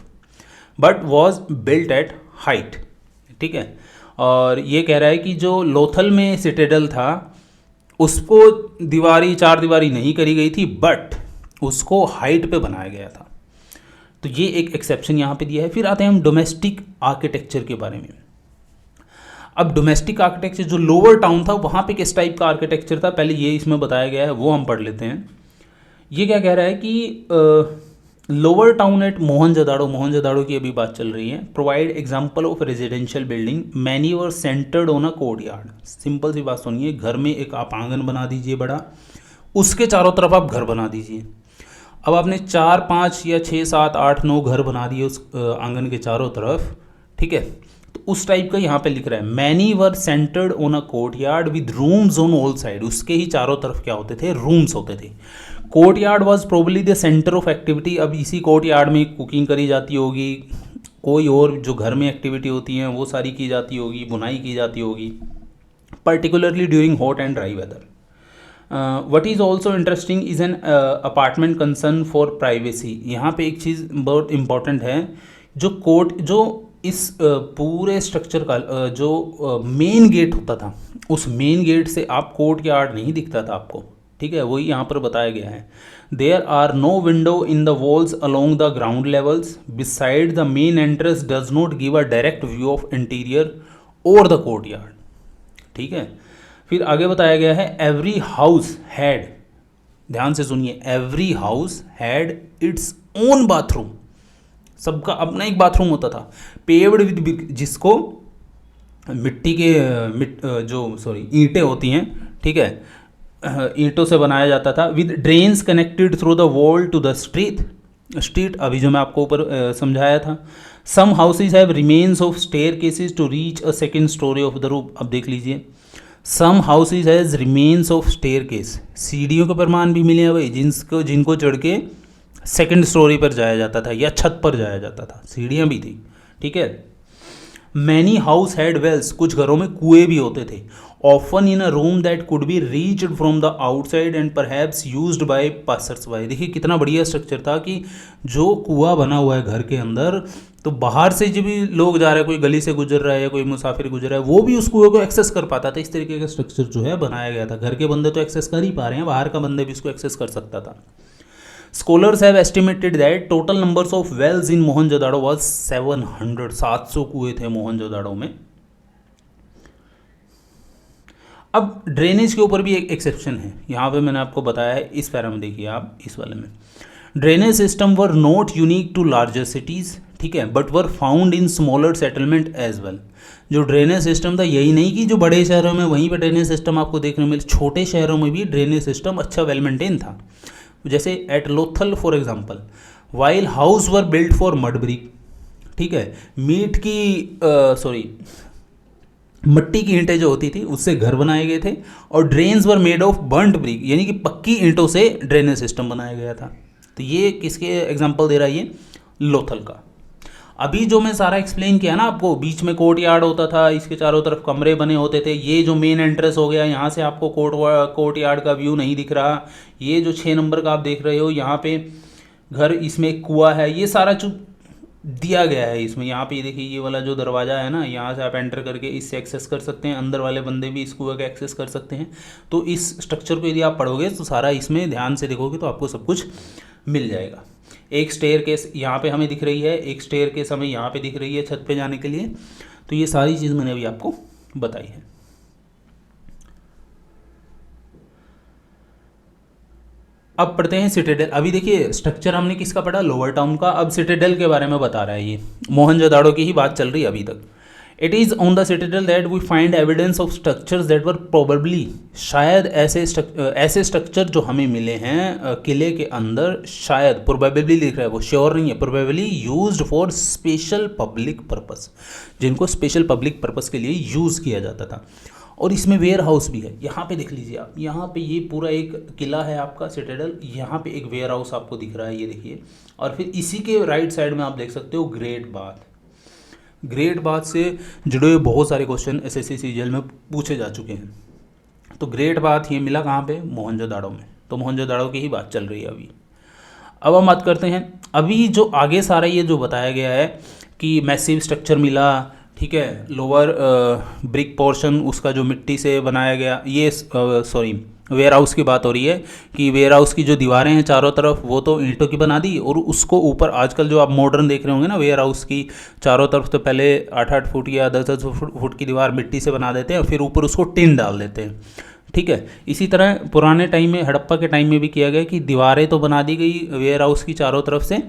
but was built at height. ठीक है, और ये कह रहा है कि जो लोथल में सिटेडल था उसको चार दीवारी नहीं करी गई थी, बट उसको हाइट पे बनाया गया था। तो ये एक एक्सेप्शन यहाँ पे दिया है। फिर आते हैं हम डोमेस्टिक आर्किटेक्चर के बारे में। अब डोमेस्टिक आर्किटेक्चर जो लोअर टाउन था वहाँ पे किस टाइप का आर्किटेक्चर था, पहले ये इसमें बताया गया है, वो हम पढ़ लेते हैं। ये क्या कह रहा है कि lower town at Mohenjodaro, Mohenjodaro की अभी बात चल रही है, provide example of residential building many were centred on a courtyard. Simple सी बात सुनिए, घर में एक आप आंगन बना दीजिए बड़ा, उसके चारों तरफ आप घर बना दीजिए। अब आपने 4 5 या 6 7 8 9 घर बना दिए उस आंगन के चारों तरफ, ठीक है। तो उस टाइप का यहाँ पे लिख रहा है, many were centred on a courtyard with rooms on all side. उसके ही चारों तरफ क्या होते थे, रूम्स होते थे। Courtyard was probably the centre of activity. अब इसी कोर्टयार्ड में कुकिंग करी जाती होगी, कोई और जो घर में एक्टिविटी होती हैं वो सारी की जाती होगी, बुनाई की जाती होगी, particularly during hot and dry weather. What is also interesting is an apartment concern for privacy. यहाँ पे एक चीज़ बहुत इंपॉर्टेंट है, जो इस पूरे स्ट्रक्चर का जो मेन गेट होता था, उस मेन गेट से आप कोर्ट यार्ड नहीं दिखता था आपको, ठीक है, वही यहाँ पर बताया गया है। There are no window in the walls along the ground levels beside the main entrance does not give a direct view of interior or the courtyard, ठीक है। फिर आगे बताया गया है, एवरी हाउस हैड, ध्यान से सुनिए, every house had its own bathroom. सबका अपना एक बाथरूम होता था, पेव्ड विद, जिसको मिट्टी के ईंटें होती हैं, ठीक है, ईंटों से बनाया जाता था, with drains connected through the wall to the street, अभी जो मैं आपको ऊपर समझाया था। Some houses have remains of staircases to reach a second storey of the roof. अब देख लीजिए, some houses has remains of staircase, सीढ़ियों के प्रमाण भी मिले हैं भाई, जिनको चढ़ के सेकेंड स्टोरी पर जाया जाता था या छत पर जाया जाता था, सीढ़ियाँ भी थी, ठीक है। मैनी हाउस हैड वेल्स, कुछ घरों में कुएं भी होते थे, often in a room that could be reached from the outside and perhaps used by passers bye. देखिए कितना बढ़िया स्ट्रक्चर था कि जो कुआं बना हुआ है घर के अंदर, तो बाहर से जो भी लोग जा रहे हैं, कोई गली से गुजर रहा है या कोई मुसाफिर गुजर रहा है, वो भी उस कुएं को एक्सेस कर पाता था। इस तरीके का स्ट्रक्चर जो है बनाया गया था। घर के बंदे तो एक्सेस कर ही पा रहे हैं, बाहर का बंदे भी इसको एक्सेस कर सकता था। Scholars have estimated that total numbers of wells in Mohenjodaro was 700, 700 कुएं थे मोहनजोदाड़ो में। अब ड्रेनेज के ऊपर भी एक एक्सेप्शन है, यहाँ पे मैंने आपको बताया है, इस पैरा में देखिए आप, इस वाले में, drainage system were not unique to larger cities, ठीक है, but were found in smaller settlement as well. जो ड्रेनेज सिस्टम था, यही नहीं कि जो बड़े शहरों में वहीं पर ड्रेनेज सिस्टम आपको देखने मिले, छोटे शहरों में भी ड्रेनेज सिस्टम अच्छा वेल मेंटेन था। जैसे at Lothal for example, while house were built for mud brick, ठीक है, मट्टी की ईंटें जो होती थी उससे घर बनाए गए थे, और drains were made of burnt brick, यानी कि पक्की ईंटों से ड्रेनेज सिस्टम बनाया गया था। तो ये किसके एग्जांपल दे रहा है, ये लोथल का। अभी जो मैं सारा एक्सप्लेन किया ना आपको, बीच में कोर्ट यार्ड होता था, इसके चारों तरफ कमरे बने होते थे, ये जो मेन एंट्रेंस हो गया, यहाँ से आपको कोर्ट यार्ड का व्यू नहीं दिख रहा, ये जो 6 नंबर का आप देख रहे हो, यहाँ पे घर, इसमें एक कुआं है, ये सारा जो दिया गया है इसमें। यहाँ पे देखिए, ये वाला जो दरवाज़ा है ना, यहाँ से आप एंटर करके इससे एक्सेस कर सकते हैं, अंदर वाले बंदे भी इस कुएं का एक्सेस कर सकते हैं। तो इस स्ट्रक्चर को यदि आप पढ़ोगे तो सारा इसमें ध्यान से देखोगे तो आपको सब कुछ मिल जाएगा। एक स्टेयर केस यहाँ पे हमें दिख रही है, एक स्टेयर केस हमें यहाँ पे दिख रही है छत पे जाने के लिए। तो ये सारी चीज़ मैंने अभी आपको बताई है। अब पढ़ते हैं सिटाडेल। अभी देखिए स्ट्रक्चर हमने किसका पढ़ा, लोअर टाउन का। अब सिटाडेल के बारे में बता रहा है, ये मोहनजोदाड़ो की ही बात चल रही है अभी तक। It is on the citadel that we find evidence of structures that were probably, शायद ऐसे स्ट्रक्चर जो हमें मिले हैं किले के अंदर, शायद, प्रोबेबली लिख रहा है वो, श्योर नहीं है, probably used for special public purpose, जिनको स्पेशल पब्लिक पर्पस के लिए यूज़ किया जाता था। और इसमें वेयर हाउस भी है, यहाँ पे देख लीजिए आप, यहाँ पे ये पूरा एक किला है आपका सिटाडेल, यहाँ पे एक वेयर हाउस आपको दिख रहा है, ये देखिए। और फिर इसी के राइट साइड में आप देख सकते हो ग्रेट बाथ। ग्रेट बाथ से जुड़े हुए बहुत सारे क्वेश्चन एसएससी सीजीएल में पूछे जा चुके हैं। तो ग्रेट बाथ ये मिला कहाँ पे, मोहनजोदाड़ो में। तो मोहनजोदाड़ो की ही बात चल रही है अभी। अब हम बात करते हैं, अभी जो आगे सारा ये जो बताया गया है कि मैसिव स्ट्रक्चर मिला, ठीक है, लोअर ब्रिक पोर्शन उसका जो मिट्टी से बनाया गया, ये वेयर हाउस की बात हो रही है कि वेयर हाउस की जो दीवारें हैं चारों तरफ, वो तो ईंटों की बना दी, और उसको ऊपर आजकल जो आप मॉडर्न देख रहे होंगे ना, वेयर हाउस की चारों तरफ तो पहले 8-8 फुट या 10-10 फुट की दीवार मिट्टी से बना देते हैं, फिर ऊपर उसको टिन डाल देते हैं। ठीक है। इसी तरह पुराने टाइम में, हड़प्पा के टाइम में भी किया गया कि दीवारें तो बना दी गई वेयर हाउस की चारों तरफ से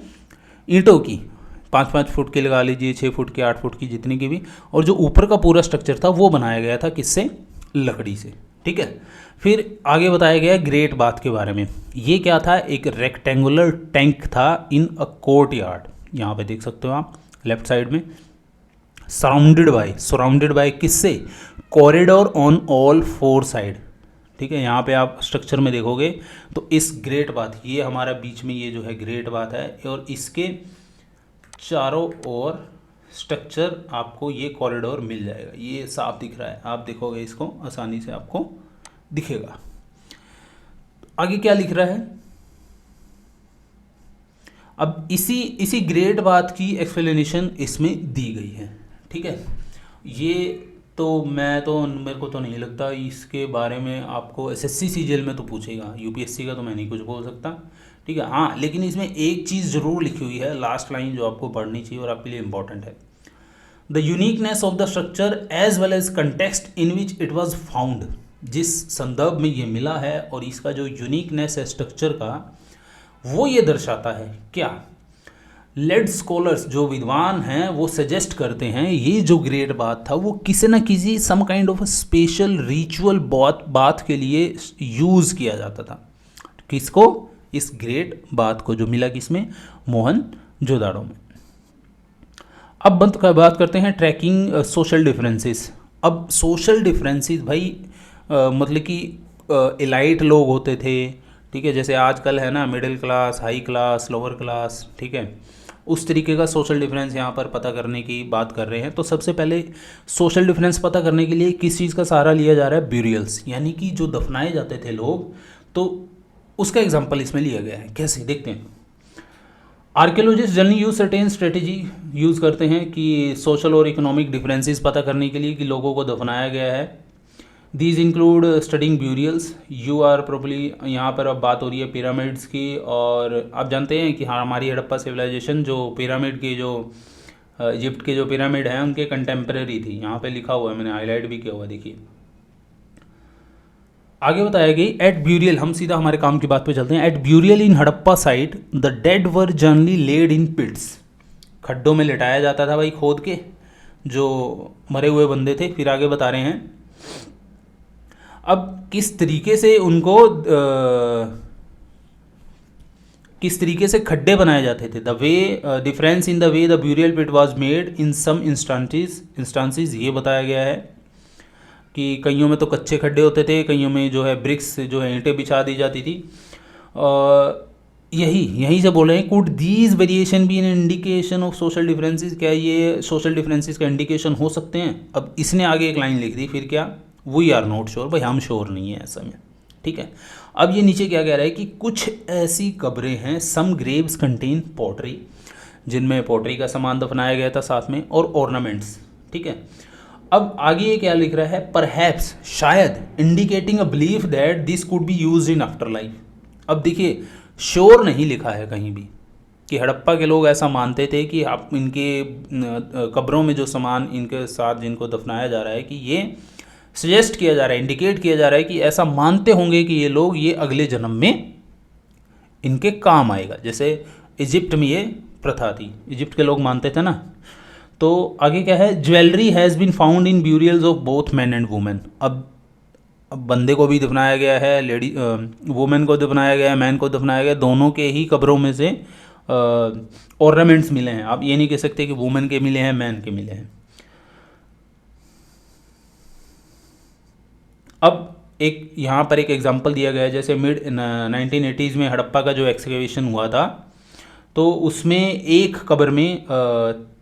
ईंटों की, 5-5 फुट की लगा लीजिए, 6 फुट की, 8 फुट की, जितनी की भी, और जो ऊपर का पूरा स्ट्रक्चर था वो बनाया गया था किससे? लकड़ी से। ठीक है। फिर आगे बताया गया ग्रेट बाथ के बारे में। ये क्या था? एक रेक्टेंगुलर टैंक था इन अ कोर्ट यार्ड। यहाँ पे देख सकते हो आप लेफ्ट साइड में, सराउंडेड बाय किससे? Corridor on all 4 side. ठीक है। यहाँ पे आप स्ट्रक्चर में देखोगे तो इस ग्रेट बाथ, ये हमारा बीच में ये जो है ग्रेट बाथ है, और इसके चारों ओर स्ट्रक्चर आपको ये कॉरिडोर मिल जाएगा। ये साफ दिख रहा है, आप देखोगे इसको आसानी से आपको दिखेगा। आगे क्या लिख रहा है? अब इसी ग्रेट बात की एक्सप्लेनेशन इसमें दी गई है। ठीक है। ये तो मेरे को तो नहीं लगता इसके बारे में आपको एसएससी सीजीएल में तो पूछेगा, यूपीएससी का तो मैं नहीं कुछ बोल सकता। ठीक है। हाँ, लेकिन इसमें एक चीज़ ज़रूर लिखी हुई है, लास्ट लाइन जो आपको पढ़नी चाहिए और आपके लिए इंपॉर्टेंट है। The uniqueness of the structure as well as context in which it was found. जिस संदर्भ में ये मिला है और इसका जो यूनिकनेस है स्ट्रक्चर का, वो ये दर्शाता है क्या? लेड स्कॉलर्स, जो विद्वान हैं, वो सजेस्ट करते हैं ये जो ग्रेट बाथ था वो किसी न किसी some kind of special ritual bath के लिए यूज़ किया जाता था। किसको? इस ग्रेट बाथ को, जो मिला किसमें? मोहनजोदाड़ो में। अब बात करते हैं ट्रैकिंग सोशल डिफरेंसेस। अब सोशल डिफरेंसेस भाई मतलब कि एलाइट लोग होते थे, ठीक है, जैसे आजकल है ना middle class, high class, lower class, ठीक है, उस तरीके का सोशल डिफरेंस यहाँ पर पता करने की बात कर रहे हैं। तो सबसे पहले सोशल डिफरेंस पता करने के लिए किस चीज़ का सहारा लिया जा रहा है? ब्यूरियल्स, यानी कि जो दफनाए जाते थे लोग, तो उसका एग्जाम्पल इसमें लिया गया है। कैसे? देखते हैं। Archaeologist generally use certain strategy use करते हैं कि सोशल और इकोनॉमिक डिफरेंसेस पता करने के लिए कि लोगों को दफनाया गया है। These include studying burials. You are properly, यहाँ पर अब बात हो रही है पिरामिड्स की, और आप जानते हैं कि हाँ, हमारी हड़प्पा सिविलाइजेशन जो पिरामिड के जो इजिप्ट के जो पिरामिड हैं उनके कंटेम्प्रेरी थी। यहाँ पे लिखा हुआ है, मैंने हाईलाइट भी किया हुआ, देखिए। आगे बताया गई एट ब्यूरियल, हम सीधा हमारे काम की बात पे चलते हैं। At burial in Harappa site the dead were generally laid in pits. खड्डों में लिटाया जाता था भाई, खोद के, जो मरे हुए बंदे थे। फिर आगे बता रहे हैं अब किस तरीके से उनको किस तरीके से खड्डे बनाए जाते थे। The way difference in the way the burial pit was made in some instances ये बताया गया है कि कईयों में तो कच्चे खड्डे होते थे, कईयों में जो है ब्रिक्स, जो है ईंटें बिछा दी जाती थी। यहीं से बोल रहे हैं, could these variation be an indication of social differences. क्या ये सोशल डिफरेंसेस का इंडिकेशन हो सकते हैं? अब इसने आगे एक लाइन लिख दी, फिर क्या? We are not sure. भाई हम श्योर नहीं है ऐसा में। ठीक है। अब ये नीचे क्या कह रहा है कि कुछ ऐसी कब्रें हैं, सम ग्रेव्स कंटेन पॉटरी, जिनमें पॉटरी का सामान दफनाया गया था साथ में, और ऑर्नामेंट्स। ठीक है। अब आगे ये क्या लिख रहा है? परहैप्स, शायद, indicating a belief that this could be used in after life. अब देखिए, श्योर नहीं लिखा है कहीं भी कि हड़प्पा के लोग ऐसा मानते थे कि आप इनके कब्रों में जो सामान इनके साथ जिनको दफनाया जा रहा है, कि ये सजेस्ट किया जा रहा है, इंडिकेट किया जा रहा है कि ऐसा मानते होंगे कि ये लोग, ये अगले जन्म में इनके काम आएगा। जैसे इजिप्ट में ये प्रथा थी, इजिप्ट के लोग मानते थे ना। तो आगे क्या है? Jewellery has been found in burials of both man and women. अब बंदे को भी दफनाया गया है, लेडी वुमेन को दफनाया गया है, मैन को दफनाया गया, दोनों के ही कब्रों में से ऑर्नामेंट्स मिले हैं। आप ये नहीं कह सकते कि वुमेन के मिले हैं, मैन के मिले हैं। अब एक यहाँ पर एक एग्जांपल दिया गया है, जैसे मिड 1980s में हड़प्पा का जो एक्सकेवेशन हुआ था, तो उसमें एक कब्र में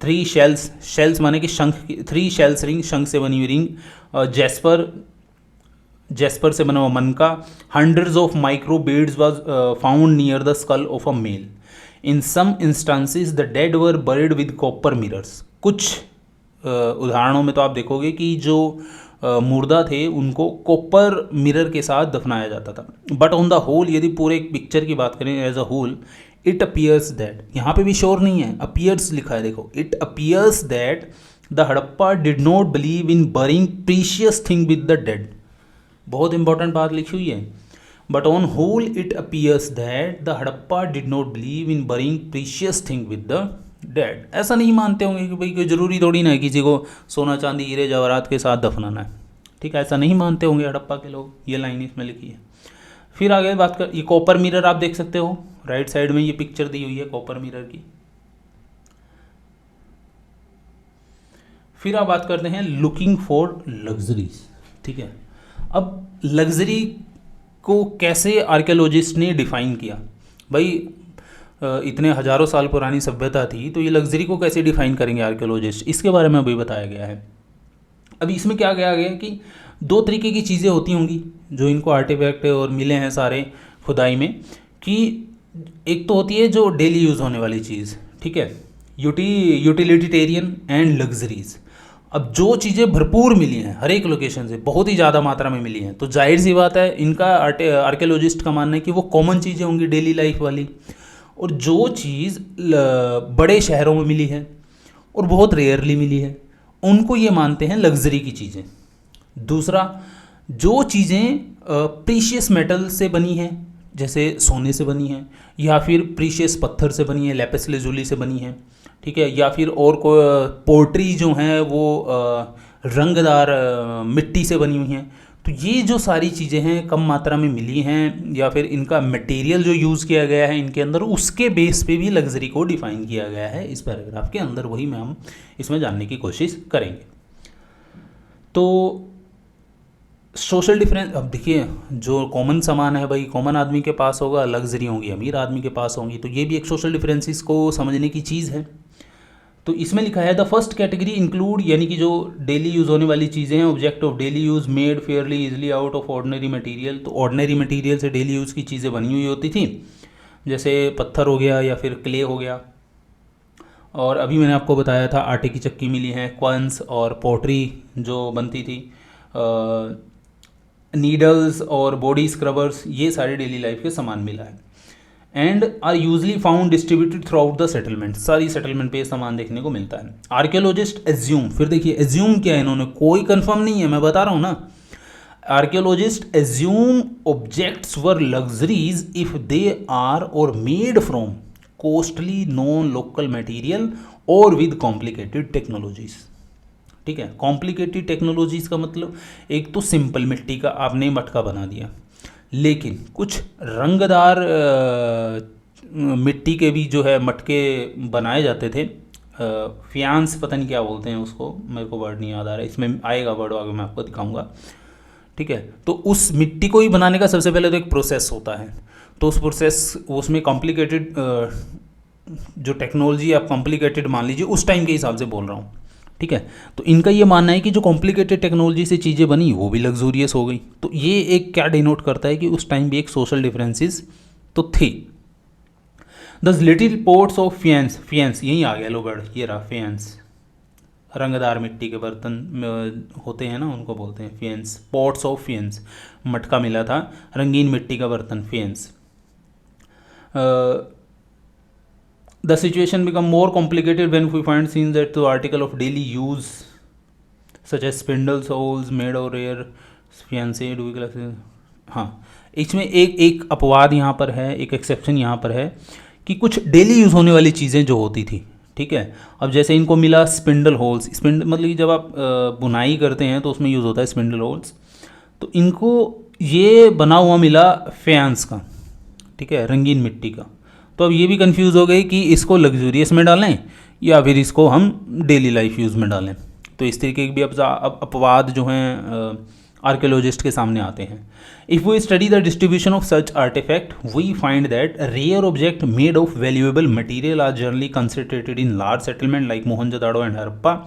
3 शेल्स माने कि शंख, 3 शेल्स रिंग, शंख से बनी हुई रिंग, जेस्पर से बना हुआ मनका, hundreds of micro beads was found near the skull of a male. In some instances the dead were buried with copper mirrors. कुछ उदाहरणों में तो आप देखोगे कि जो मुर्दा थे उनको कॉपर मिरर के साथ दफनाया जाता था। बट ऑन द होल, यदि पूरे एक पिक्चर की बात करें as a whole, it appears that, यहाँ पे भी श्योर नहीं है, अपीयर्स लिखा है, देखो, it appears that the Harappa did not believe in burying precious thing with the dead. बहुत इंपॉर्टेंट बात लिखी हुई है। But on whole it appears that the Harappa did not believe in burying precious thing with the dead. ऐसा नहीं मानते होंगे कि भाई कोई ज़रूरी थोड़ी ना है किसी को सोना चांदी हीरे जवाहरात के साथ दफनाना है, ठीक है, ऐसा नहीं मानते होंगे हड़प्पा के लोग। ये लाइन इसमें लिखी है। फिर आगे बात कर, ये कॉपर मिरर आप देख सकते हो, राइट साइड में ये पिक्चर दी हुई है कॉपर मिरर की। फिर आप बात करते हैं लुकिंग फॉर लग्जरीज, ठीक है। अब लग्जरी को कैसे आर्कियोलॉजिस्ट ने डिफ़ाइन किया, भाई इतने हज़ारों साल पुरानी सभ्यता थी तो ये लग्जरी को कैसे डिफ़ाइन करेंगे आर्कियोलॉजिस्ट, इसके बारे में अभी बताया गया है। अभी इसमें क्या कहा गया कि दो तरीके की चीज़ें होती होंगी जो इनको आर्टिफैक्ट और मिले हैं सारे खुदाई में, कि एक तो होती है जो डेली यूज़ होने वाली चीज़, ठीक है, यूटिलिटेरियन एंड लग्जरीज। अब जो चीज़ें भरपूर मिली हैं हर एक लोकेशन से, बहुत ही ज़्यादा मात्रा में मिली हैं, तो जाहिर सी बात है इनका आर्कियोलॉजिस्ट का मानना है कि वो कॉमन चीज़ें होंगी डेली लाइफ वाली। और जो चीज़ बड़े शहरों में मिली है और बहुत रेयरली मिली है, उनको ये मानते हैं लग्जरी की चीज़ें। दूसरा, जो चीज़ें प्रीशियस मेटल से बनी हैं, जैसे सोने से बनी हैं, या फिर प्रीशियस पत्थर से बनी है, लैपिस lazuli से बनी है, ठीक है, या फिर और कोई पोर्ट्री जो हैं वो रंगदार मिट्टी से बनी हुई हैं, तो ये जो सारी चीज़ें हैं कम मात्रा में मिली हैं, या फिर इनका मटेरियल जो यूज़ किया गया है इनके अंदर, उसके बेस पे भी लग्जरी को डिफ़ाइन किया गया है इस पैराग्राफ के अंदर। वही में हम इसमें जानने की कोशिश करेंगे। तो सोशल डिफरेंस, अब देखिए जो कॉमन सामान है भाई कॉमन आदमी के पास होगा, लग्जरी होंगी अमीर आदमी के पास होंगी, तो ये भी एक सोशल डिफरेंसेस को समझने की चीज़ है। तो इसमें लिखा है द फर्स्ट कैटेगरी इंक्लूड, यानी कि जो डेली यूज़ होने वाली चीज़ें हैं, object of daily use made Fairlie easily out of ordinary material. तो ऑर्डिनरी मटेरियल से डेली यूज़ की चीज़ें बनी हुई होती थी, जैसे पत्थर हो गया या फिर क्ले हो गया। और अभी मैंने आपको बताया था आटे की चक्की मिली है, क्वंस और पोट्री जो बनती थी, नीडल्स और बॉडी स्क्रबर्स, ये सारे डेली लाइफ के सामान मिला है। And are usually found distributed throughout the settlement, सारी सेटलमेंट पे ये सामान देखने को मिलता है। आर्कियोलॉजिस्ट एज्यूम, फिर देखिए एज्यूम क्या है इन्होंने, कोई कंफर्म नहीं है, मैं बता रहा हूँ ना। Archaeologists assume objects were luxuries if they are or made from costly non local material or with complicated technologies, ठीक है। कॉम्प्लिकेटेड टेक्नोलॉजीज का मतलब एक तो सिंपल मिट्टी का आपने मटका बना दिया, लेकिन कुछ रंगदार मिट्टी के भी जो है मटके बनाए जाते थे, फियांस पता नहीं क्या बोलते हैं उसको, मेरे को वर्ड नहीं याद आ रहा है, इसमें आएगा वर्ड, आगे मैं आपको दिखाऊंगा, ठीक है। तो उस मिट्टी को ही बनाने का सबसे पहले तो एक प्रोसेस होता है, तो उस प्रोसेस उसमें कॉम्प्लिकेटेड जो टेक्नोलॉजी आप कॉम्प्लिकेटेड मान लीजिए, उस टाइम के हिसाब से बोल रहा हूँ, ठीक है। तो इनका ये मानना है कि जो कॉम्प्लिकेटेड टेक्नोलॉजी से चीज़ें बनी वो भी लग्जूरियस हो गई। तो ये एक क्या डिनोट करता है कि उस टाइम भी एक सोशल डिफरेंसेस तो थी। The little ports of faience, faience यहीं आ गया लोगढ़, ये रहा फियांस, रंगदार मिट्टी के बर्तन होते हैं ना, उनको बोलते हैं फियांस, पॉट्स ऑफ फियांस, मटका मिला था रंगीन मिट्टी का बर्तन, faience. The situation become more complicated when we find scenes that the article of daily use such as spindles, holes made of rare fiancé do we class। हाँ, इसमें एक अपवाद यहाँ पर है, एक एक्सेप्शन यहाँ पर है कि कुछ डेली यूज़ होने वाली चीज़ें जो होती थी, ठीक है। अब जैसे इनको मिला स्पिंडल होल्स, स्पिंडल मतलब कि जब आप बुनाई करते हैं तो उसमें यूज़ होता है स्पिंडल होल्स, तो इनको ये बना हुआ मिला फियांस का, ठीक है, रंगीन मिट्टी का। तो अब ये भी कंफ्यूज हो गई कि इसको लग्जूरियस में डालें या फिर इसको हम डेली लाइफ यूज़ में डालें। तो इस तरीके के भी अपवाद जो हैं आर्कियोलॉजिस्ट के सामने आते हैं। If we study the distribution of such artefact we find that rare object made of valuable material are generally concentrated in large settlement like Mohenjodaro and Harappa.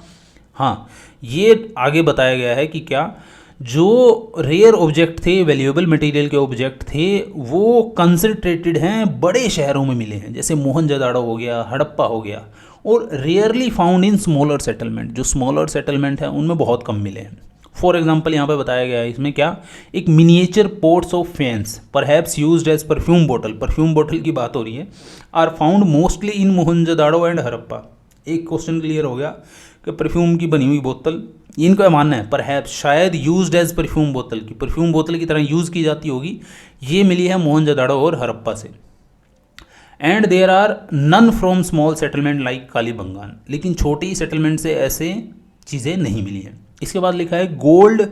हाँ, ये आगे बताया गया है कि क्या जो रेयर ऑब्जेक्ट थे, वैल्यूएबल मटेरियल के ऑब्जेक्ट थे, वो कंसंट्रेटेड हैं, बड़े शहरों में मिले हैं, जैसे मोहनजोदाड़ो हो गया, हड़प्पा हो गया, और rarely found in smaller settlement, जो स्मॉलर सेटलमेंट है उनमें बहुत कम मिले हैं। फॉर एग्जांपल यहाँ पे बताया गया है इसमें क्या, एक miniature pots of faience perhaps used as perfume बोतल, परफ्यूम बोतल की बात हो रही है, are found mostly in Mohenjodaro and Harappa. एक क्वेश्चन क्लियर हो गया कि परफ्यूम की बनी हुई बोतल, इनका मानना है पर शायद यूज्ड एज परफ्यूम बोतल की, परफ्यूम बोतल की तरह यूज़ की जाती होगी, ये मिली है मोहनजोदड़ो और हड़प्पा से। And there are none from small settlement like Kalibangan, लेकिन छोटी सेटलमेंट से ऐसे चीज़ें नहीं मिली हैं। इसके बाद लिखा है gold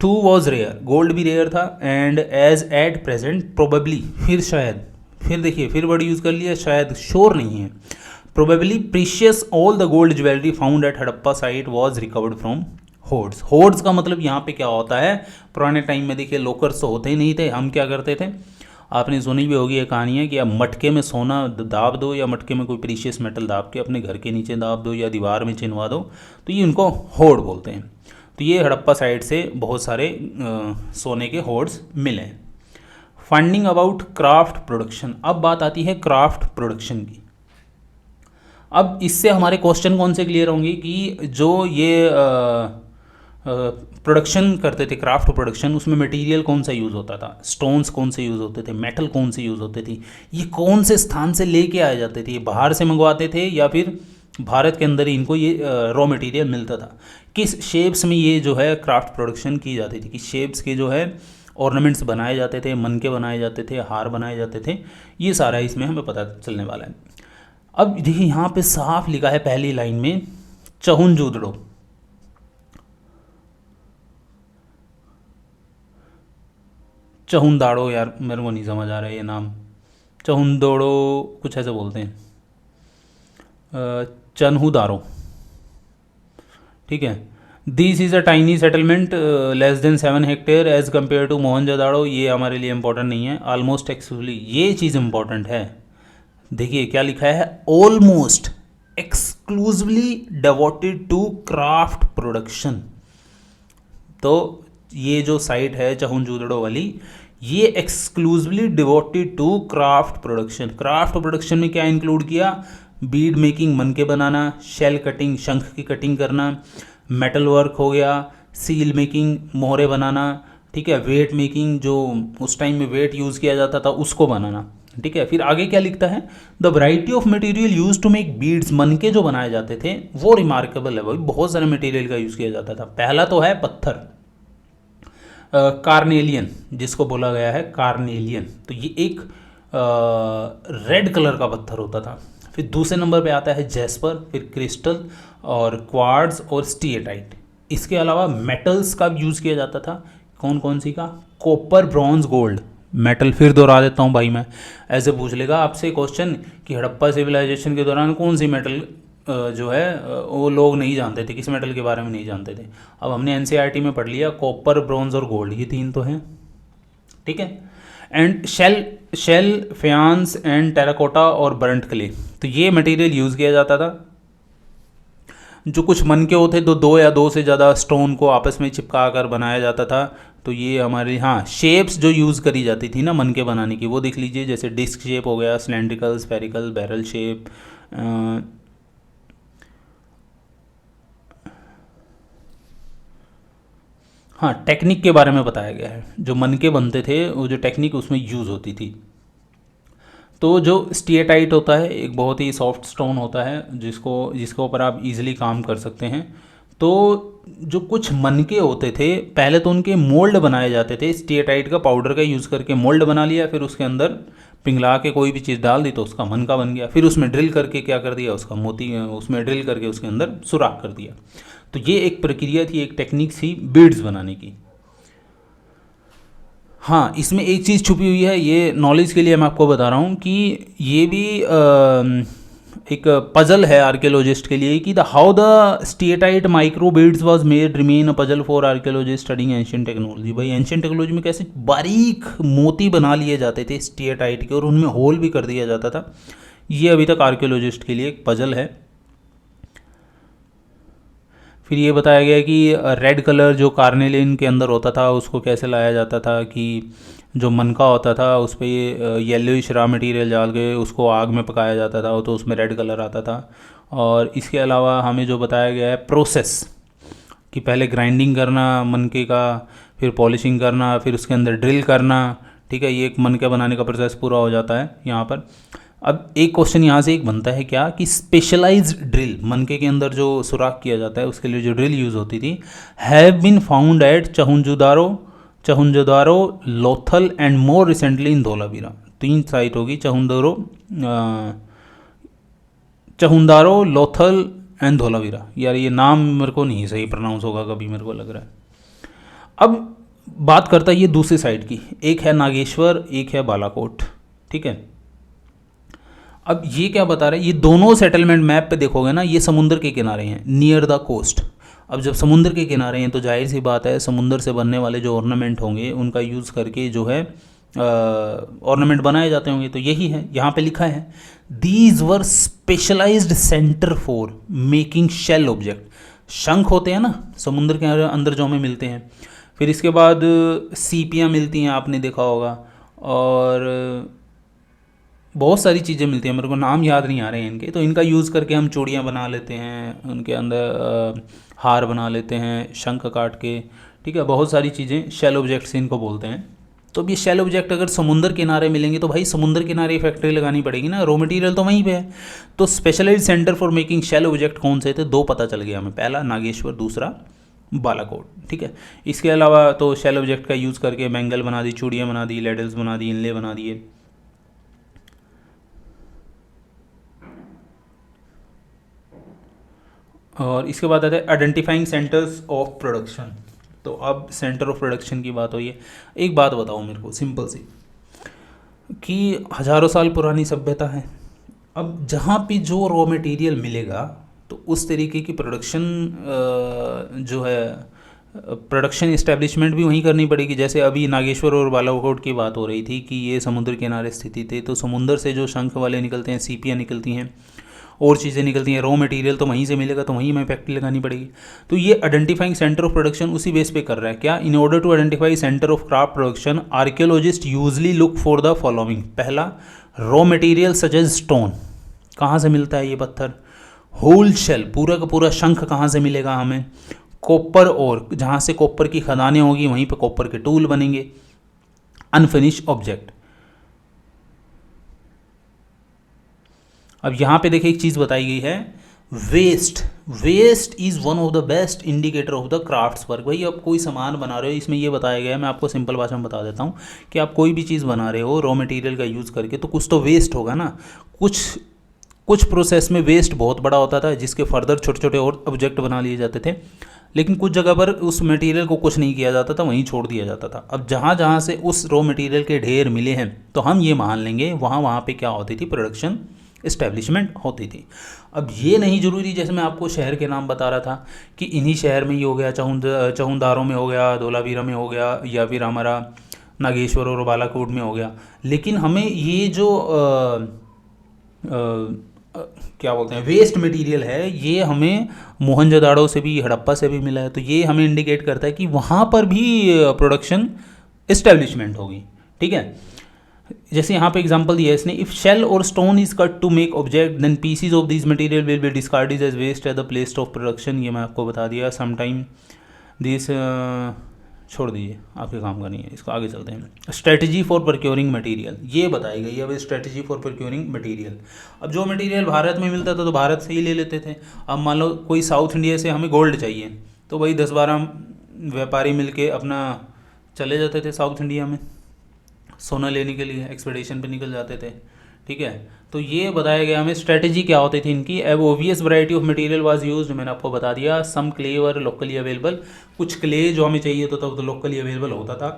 too was rare, gold भी रेयर था, and as at present probably, फिर शायद, फिर देखिए फिर वर्ड यूज़ कर लिया, शायद श्योर नहीं है, probably precious all the gold jewellery found at Harappa site was recovered from hoards. Hoards का मतलब यहाँ पे क्या होता है, पुराने टाइम में देखिए लॉकर्स तो होते ही नहीं थे, हम क्या करते थे, आपने सुनी भी होगी ये कहानी है कि आप मटके में सोना दाब दो या मटके में कोई प्रीशियस मेटल दाब के अपने घर के नीचे दाब दो या दीवार में चिनवा दो, तो ये उनको होर्ड बोलते हैं। तो ये हड़प्पा साइड से बहुत सारे सोने के होर्ड्स मिले हैं। फंडिंग अबाउट क्राफ्ट प्रोडक्शन, अब बात आती है क्राफ्ट प्रोडक्शन की। अब इससे हमारे क्वेश्चन कौन से क्लियर होंगे कि जो ये प्रोडक्शन करते थे, क्राफ्ट प्रोडक्शन, उसमें मटेरियल कौन सा यूज़ होता था, स्टोन्स कौन से यूज़ होते थे, मेटल कौन से यूज़ होते थे, ये कौन से स्थान से लेके आए जाते थे, ये बाहर से मंगवाते थे या फिर भारत के अंदर ही इनको ये रॉ मटेरियल मिलता था, किस शेप्स में ये जो है क्राफ्ट प्रोडक्शन की जाती थी, किस शेप्स के जो है ऑर्नामेंट्स बनाए जाते थे, मनके बनाए जाते थे, हार बनाए जाते थे, ये सारा इसमें हमें पता चलने वाला है। अब देखिए यहाँ पे साफ लिखा है पहली लाइन में चहुनजोदड़ो, चहुंदाड़ो, यार मेरे को नहीं समझ आ रहा है ये नाम, चहुंदोड़ो कुछ ऐसे बोलते हैं, चन्हुदारो, ठीक है। This is a tiny settlement less than 7 hectare as compare to Mohenjodaro, ये हमारे लिए इंपॉर्टेंट नहीं है, ऑलमोस्ट एक्सक्लूसिवली, ये चीज़ इंपॉर्टेंट है। देखिए क्या लिखा है, almost exclusively devoted to craft production. तो ये जो साइट है चहुंजोदड़ो वाली, ये exclusively devoted to craft production. Craft production में क्या इंक्लूड किया, बीड मेकिंग, मनके बनाना, शेल कटिंग, शंख की कटिंग करना, मेटल वर्क हो गया, सील मेकिंग, मोहरे बनाना, ठीक है, वेट मेकिंग, जो उस टाइम में वेट यूज़ किया जाता था उसको बनाना, ठीक है। फिर आगे क्या लिखता है, the variety of material use to make beads, मनके जो बनाए जाते थे वो रिमार्केबल है भाई, बहुत सारे मटेरियल का यूज़ किया जाता था। पहला तो है पत्थर, कार्नेलियन जिसको बोला गया है कार्नेलियन, तो ये एक रेड कलर का पत्थर होता था। फिर दूसरे नंबर पे आता है जेस्पर, फिर क्रिस्टल और क्वार्ट्ज और स्टीएटाइट। इसके अलावा मेटल्स का यूज़ किया जाता था, कौन कौन सी का, कॉपर, ब्रॉन्ज, गोल्ड। मेटल फिर दोहरा देता हूँ भाई मैं, ऐसे पूछ लेगा आपसे क्वेश्चन कि हड़प्पा सिविलाइजेशन के दौरान कौन सी मेटल जो है वो लोग नहीं जानते थे, किस मेटल के बारे में नहीं जानते थे। अब हमने एनसीईआरटी में पढ़ लिया कॉपर, ब्रॉन्ज और गोल्ड, ये 3 तो हैं, ठीक है। एंड शेल फ्यांस एंड टेराकोटा और बर्न्ट क्ले, तो ये मटेरियल यूज़ किया जाता था। जो कुछ मनके होते तो 2 या 2 से ज़्यादा स्टोन को आपस में चिपका कर बनाया जाता था, तो ये हमारे, हाँ, शेप्स जो यूज़ करी जाती थी ना मनके बनाने की, वो देख लीजिए, जैसे डिस्क शेप हो गया, सिलेंड्रिकल, स्फेरिकल, बैरल शेप। हाँ, टेक्निक के बारे में बताया गया है, जो मनके बनते थे वो जो टेक्निक उसमें यूज़ होती थी। तो जो स्टीएटाइट होता है एक बहुत ही सॉफ्ट स्टोन होता है जिसके ऊपर आप इजीली काम कर सकते हैं। तो जो कुछ मनके होते थे पहले तो उनके मोल्ड बनाए जाते थे, स्टीएटाइट का पाउडर का यूज़ करके मोल्ड बना लिया, फिर उसके अंदर पिघला के कोई भी चीज़ डाल दी तो उसका मनका बन गया, फिर उसमें ड्रिल करके क्या कर दिया, उसका मोती उसमें ड्रिल करके उसके अंदर सुराख कर दिया। तो ये एक प्रक्रिया थी, एक टेक्निक थी बीड्स बनाने की। हाँ, इसमें एक चीज़ छुपी हुई है, ये नॉलेज के लिए मैं आपको बता रहा हूँ कि ये भी एक पजल है आर्कियोलॉजिस्ट के लिए कि the how the steatite micro beads was made remain a puzzle for archaeologist studying ancient technology. भाई एंशिएंट टेक्नोलॉजी में कैसे बारीक मोती बना लिए जाते थे स्टीएटाइट के और उनमें होल भी कर दिया जाता था, ये अभी तक आर्कियोलॉजिस्ट के लिए एक पजल है। फिर ये बताया गया कि रेड कलर जो कार्नेलियन के अंदर होता था उसको कैसे लाया जाता था, कि जो मनका होता था उस पर ये येलोइश रॉ मटेरियल डाल के उसको आग में पकाया जाता था, तो उसमें रेड कलर आता था। और इसके अलावा हमें जो बताया गया है प्रोसेस, कि पहले ग्राइंडिंग करना मनके का, फिर पॉलिशिंग करना, फिर उसके अंदर ड्रिल करना, ठीक है, ये एक मनके बनाने का प्रोसेस पूरा हो जाता है यहाँ पर। अब एक क्वेश्चन यहाँ से एक बनता है क्या कि स्पेशलाइज्ड ड्रिल, मनके के अंदर जो सुराख किया जाता है उसके लिए जो ड्रिल यूज़ होती थी, have been found at Chanhudaro, Lothal and more recently in Dholavira. 3 site होगी, चहुंदारो, लोथल एंड धोलावीरा। यार ये नाम मेरे को नहीं सही प्रोनाउंस होगा कभी, मेरे को लग रहा है। अब बात करता है ये दूसरी साइड की, एक है नागेश्वर, एक है बालाकोट, ठीक है। अब ये क्या बता रहे हैं, ये दोनों सेटलमेंट मैप पे देखोगे ना, ये समुद्र के किनारे हैं, नियर द कोस्ट। अब जब समुद्र के किनारे हैं तो जाहिर सी बात है समुद्र से बनने वाले जो ऑर्नामेंट होंगे उनका यूज़ करके जो है ऑर्नामेंट बनाए जाते होंगे। तो यही है, यहाँ पे लिखा है these were specialised centre for making shell object. शंख होते हैं ना समुद्र के अंदर जो हमें मिलते हैं, फिर इसके बाद सीपियाँ मिलती हैं, आपने देखा होगा, और बहुत सारी चीज़ें मिलती हैं, मेरे को नाम याद नहीं आ रहे हैं इनके। तो इनका यूज़ करके हम चूड़ियाँ बना लेते हैं, उनके अंदर हार बना लेते हैं शंख काट के, ठीक है। बहुत सारी चीज़ें शेल ऑब्जेक्ट्स इनको बोलते हैं। तो अब ये शेल ऑब्जेक्ट अगर समुद्र किनारे मिलेंगे तो भाई समुद्र किनारे फैक्ट्री लगानी पड़ेगी ना, रॉ मटेरियल तो वहीं पे है। तो specialised centre for making shell object कौन से थे, 2 पता चल गया हमें, पहला नागेश्वर, दूसरा बालाकोट, ठीक है। इसके अलावा तो शेल ऑब्जेक्ट का यूज़ करके बैंगल बना दी, चूड़ियाँ बना दी, लेडल्स बना दी, इनले बना दिए। और इसके बाद आता है आइडेंटिफाइंग सेंटर्स ऑफ प्रोडक्शन। तो अब सेंटर ऑफ प्रोडक्शन की बात हुई है। एक बात बताओ मेरे को सिंपल सी, कि हज़ारों साल पुरानी सभ्यता है। अब जहाँ पे जो रॉ मटेरियल मिलेगा तो उस तरीके की प्रोडक्शन जो है प्रोडक्शन इस्टेब्लिशमेंट भी वहीं करनी पड़ेगी। जैसे अभी नागेश्वर और बालाकोट की बात हो रही थी कि ये समुद्र किनारे स्थिति थे, तो समुद्र से जो शंख वाले निकलते हैं, सीपियाँ निकलती हैं और चीज़ें निकलती हैं, रॉ मटेरियल तो वहीं से मिलेगा, तो वहीं हमें फैक्ट्री लगानी पड़ेगी। तो ये आइडेंटिफाइंग सेंटर ऑफ प्रोडक्शन उसी बेस पे कर रहा है क्या, in order to identify centre of craft production archaeologists usually look for the following. पहला, raw material such as stone, कहाँ से मिलता है ये पत्थर। होल शेल, पूरा का पूरा शंख कहाँ से मिलेगा हमें। कॉपर और, जहाँ से कॉपर की खदानें होगी वहीं पर कॉपर के टूल बनेंगे। Unfinished object. अब यहाँ पे देखिए एक चीज़ बताई गई है, waste is one of the best indicator of the crafts work. भाई आप कोई सामान बना रहे हो, इसमें ये बताया गया है, मैं आपको सिंपल भाषा में बता देता हूँ कि आप कोई भी चीज़ बना रहे हो रॉ मटेरियल का यूज़ करके, तो कुछ तो वेस्ट होगा ना। कुछ प्रोसेस में वेस्ट बहुत बड़ा होता था जिसके फर्दर छोटे छोटे और ऑब्जेक्ट बना लिए जाते थे, लेकिन कुछ जगह पर उस मटेरियल को कुछ नहीं किया जाता था, वहीं छोड़ दिया जाता था। अब जहाँ जहाँ से उस रॉ मटेरियल के ढेर मिले हैं तो हम ये मान लेंगे वहाँ पे क्या होती थी, प्रोडक्शन इस्टेब्लिशमेंट होती थी। अब ये नहीं ज़रूरी, जैसे मैं आपको शहर के नाम बता रहा था कि इन्हीं शहर में ही हो गया, चहुंदारों में हो गया, धोलावीरा में हो गया, या फिर हमारा नागेश्वर और बालाकोट में हो गया। लेकिन हमें ये जो क्या बोलते हैं वेस्ट मटेरियल है, ये हमें मोहनजोदाड़ो से भी, हड़प्पा से भी मिला है। तो ये हमें इंडिकेट करता है कि वहाँ पर भी प्रोडक्शन इस्टेब्लिशमेंट होगी, ठीक है। जैसे यहाँ पे एग्जांपल दिया है इसने, if shell or stone is cut to make object then pieces of this material will be discarded as waste at the place of production. ये मैं आपको बता दिया। समटाइम दिस छोड़ दीजिए, आपके काम का नहीं है, इसको आगे चलते हैं। स्ट्रेटजी फॉर प्रोक्योरिंग मटेरियल, ये बताई गई है अब स्ट्रेटजी फॉर प्रोक्योरिंग मटेरियल। अब जो मटेरियल भारत में मिलता था तो भारत से ही ले लेते थे। अब मान लो कोई साउथ इंडिया से हमें गोल्ड चाहिए, तो भाई 10-12 व्यापारी मिलके अपना चले जाते थे साउथ इंडिया में सोना लेने के लिए, एक्सपेडिशन पे निकल जाते थे, ठीक है। तो ये बताया गया हमें स्ट्रेटजी क्या होती थी इनकी। अब obvious variety of material was used, मैंने आपको बता दिया। सम क्ले वर लोकली अवेलेबल, कुछ क्ले जो हमें चाहिए तो तब तो लोकली अवेलेबल होता था।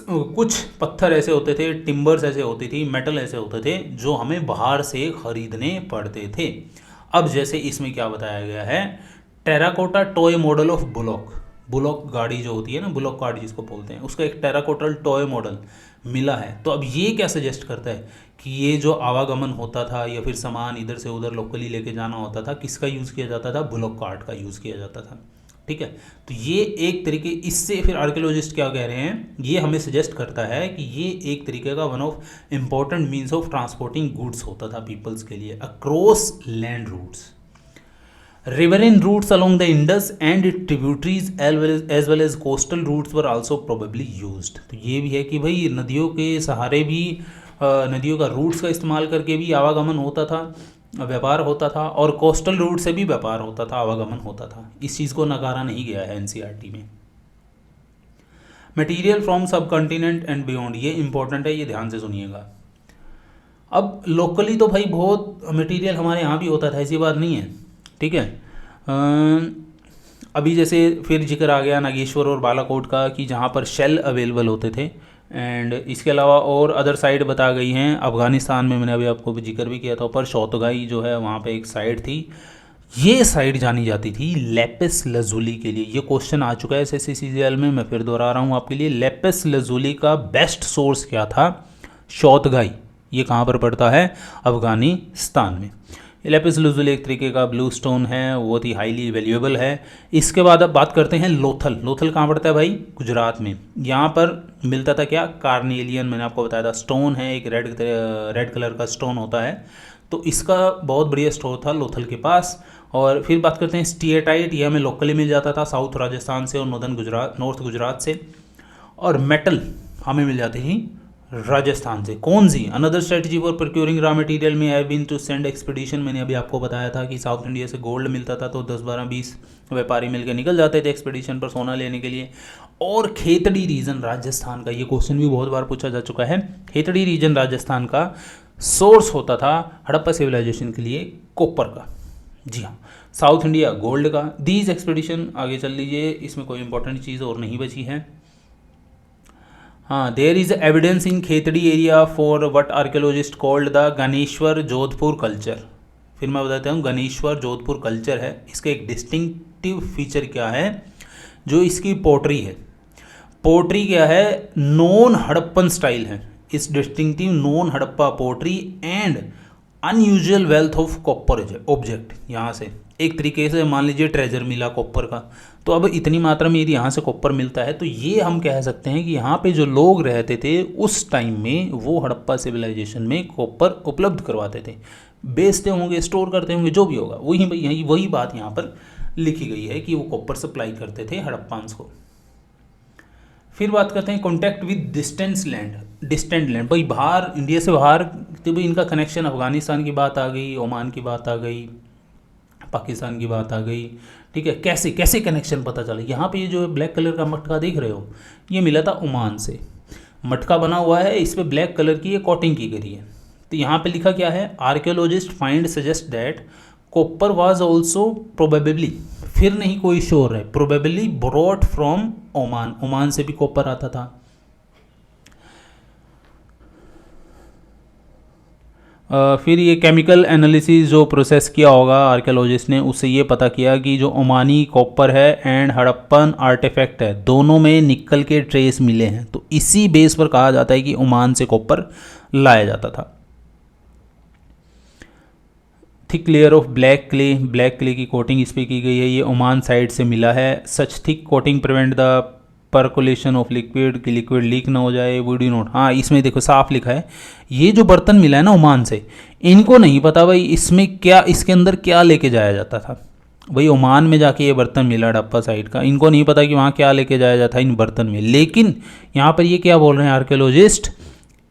कुछ पत्थर ऐसे होते थे, टिम्बर्स ऐसे होती थी, मेटल ऐसे होते थे जो हमें बाहर से खरीदने पड़ते थे। अब जैसे इसमें क्या बताया गया है, terracotta toy model of bullock गाड़ी जो होती है ना, बुलॉक कार्ट जिसको बोलते हैं, उसका एक टेराकोटल टॉय मॉडल मिला है। तो अब ये क्या सजेस्ट करता है कि ये जो आवागमन होता था या फिर सामान इधर से उधर लोकली लेके जाना होता था, किसका यूज़ किया जाता था, बुलॉक कार्ट का यूज़ किया जाता था, ठीक है। तो ये एक तरीके, इससे फिर आर्कियोलॉजिस्ट क्या कह रहे हैं, ये हमें सजेस्ट करता है कि ये एक तरीके का one of important means of transporting goods होता था पीपल्स के लिए across land routes. Riverine routes along the Indus and its tributaries as well as coastal routes were also probably used। तो ये भी है कि भाई नदियों के सहारे भी नदियों का रूट्स का इस्तेमाल करके भी आवागमन होता था, व्यापार होता था, और कोस्टल रूट से भी व्यापार होता था, आवागमन होता था। इस चीज़ को नकारा नहीं गया है एनसीईआरटी में। मटेरियल फ्रॉम सब कॉन्टिनेंट एंड बियॉन्ड, ये इंपॉर्टेंट है, ये ध्यान से सुनिएगा। अब लोकली तो भाई बहुत मटेरियल हमारे यहाँ भी होता था, ऐसी बात नहीं है, ठीक है। अभी जैसे फिर जिक्र आ गया नागेश्वर और बालाकोट का कि जहाँ पर शेल अवेलेबल होते थे, एंड इसके अलावा और अदर साइड बता गई हैं। अफ़गानिस्तान में मैंने अभी आपको जिक्र भी किया था, पर शौतगाई जो है वहाँ पे एक साइड थी, ये साइड जानी जाती थी लेपिस लजुली के लिए। ये क्वेश्चन आ चुका है SSC में, मैं फिर दोहरा रहा हूँ आपके लिए। लेपिस लजुली का बेस्ट सोर्स क्या था? शौतगाई। ये कहाँ पर पड़ता है? अफ़गानिस्तान में। लेपिस लजुली एक तरीके का ब्लू स्टोन है, बहुत ही हाईली वैल्यूएबल है। इसके बाद अब बात करते हैं लोथल। लोथल कहाँ पड़ता है भाई? गुजरात में। यहाँ पर मिलता था क्या? कार्नेलियन, मैंने आपको बताया था, स्टोन है, एक रेड कलर का स्टोन होता है, तो इसका बहुत बढ़िया स्टोर था लोथल के पास। और फिर बात करते हैं स्टीएटाइट, ये हमें लोकली मिल जाता था साउथ राजस्थान से और नॉर्थ गुजरात से। और मेटल हमें मिल जाती थी राजस्थान से। कौन सी? Another strategy for procuring raw material may have been to send expedition. मैंने अभी आपको बताया था कि साउथ इंडिया से गोल्ड मिलता था तो 10, 12, 20 व्यापारी मिलकर निकल जाते थे एक्सपीडिशन पर सोना लेने के लिए। और खेतड़ी रीजन राजस्थान का, ये क्वेश्चन भी बहुत बार पूछा जा चुका है। खेतड़ी रीजन राजस्थान का सोर्स होता था हड़प्पा सिविलाइजेशन के लिए कॉपर का। जी हाँ, साउथ इंडिया गोल्ड का। दीज एक्सपीडिशन, आगे चल लीजिए, इसमें कोई इंपॉर्टेंट चीज़ और नहीं बची है। हाँ, there is evidence in Khetri area for what archaeologist called the Ganeshwar Jodhpur culture. फिर मैं बताता हूँ, गणेश्वर जोधपुर कल्चर है, इसका एक डिस्टिंक्टिव फीचर क्या है? जो इसकी पोट्री है, पोट्री क्या है? नॉन हड़प्पन स्टाइल है। इस डिस्टिंक्टिव नॉन हड़प्पा pottery and unusual wealth of copper object. यहाँ से एक तरीके से मान लीजिए ट्रेजर मिला कॉपर का, तो अब इतनी मात्रा में यदि यहाँ से कॉपर मिलता है तो ये हम कह सकते हैं कि यहाँ पे जो लोग रहते थे उस टाइम में वो हड़प्पा सिविलाइजेशन में कॉपर उपलब्ध करवाते थे, बेचते होंगे, स्टोर करते होंगे, जो भी होगा, वही बात यहाँ पर लिखी गई है कि वो कॉपर सप्लाई करते थे हड़प्पान्स को। फिर बात करते हैं कॉन्टैक्ट विद डिस्टेंट लैंड। भाई बाहर, इंडिया से बाहर, तो भाई इनका कनेक्शन, अफगानिस्तान की बात आ गई, ओमान की बात आ गई, पाकिस्तान की बात आ गई, ठीक है। कैसे कैसे कनेक्शन पता चला? यहाँ पे ये जो ब्लैक कलर का मटका देख रहे हो, ये मिला था ओमान से। मटका बना हुआ है, इस पर ब्लैक कलर की ये कोटिंग की गई है। तो यहाँ पे लिखा क्या है? Archaeologist find suggest that copper was also probably, फिर नहीं कोई श्योर है, probably brought from Oman. Oman से भी कॉपर आता था। फिर ये केमिकल एनालिसिस जो प्रोसेस किया होगा आर्कियोलॉजिस्ट ने, उससे ये पता किया कि जो ओमानी कॉपर है एंड हड़प्पन आर्टिफैक्ट है, दोनों में निकल के ट्रेस मिले हैं। तो इसी बेस पर कहा जाता है कि ओमान से कॉपर लाया जाता था। Thick layer of black clay की कोटिंग इस पर की गई है, ये ओमान साइड से मिला है। Such thick coating prevent the percolation of liquid, कि लिक्विड लीक ना हो जाए। वुड यू नोट, हाँ इसमें देखो साफ लिखा है, ये जो बर्तन मिला है ना ओमान से, इनको नहीं पता भाई इसमें क्या, इसके अंदर क्या लेके जाया जाता था। भाई ओमान में जाके ये बर्तन मिला हड़प्पा साइड का, इनको नहीं पता कि वहाँ क्या लेके जाया जाता है इन बर्तन में। लेकिन यहाँ पर ये क्या बोल रहे हैं archaeologists?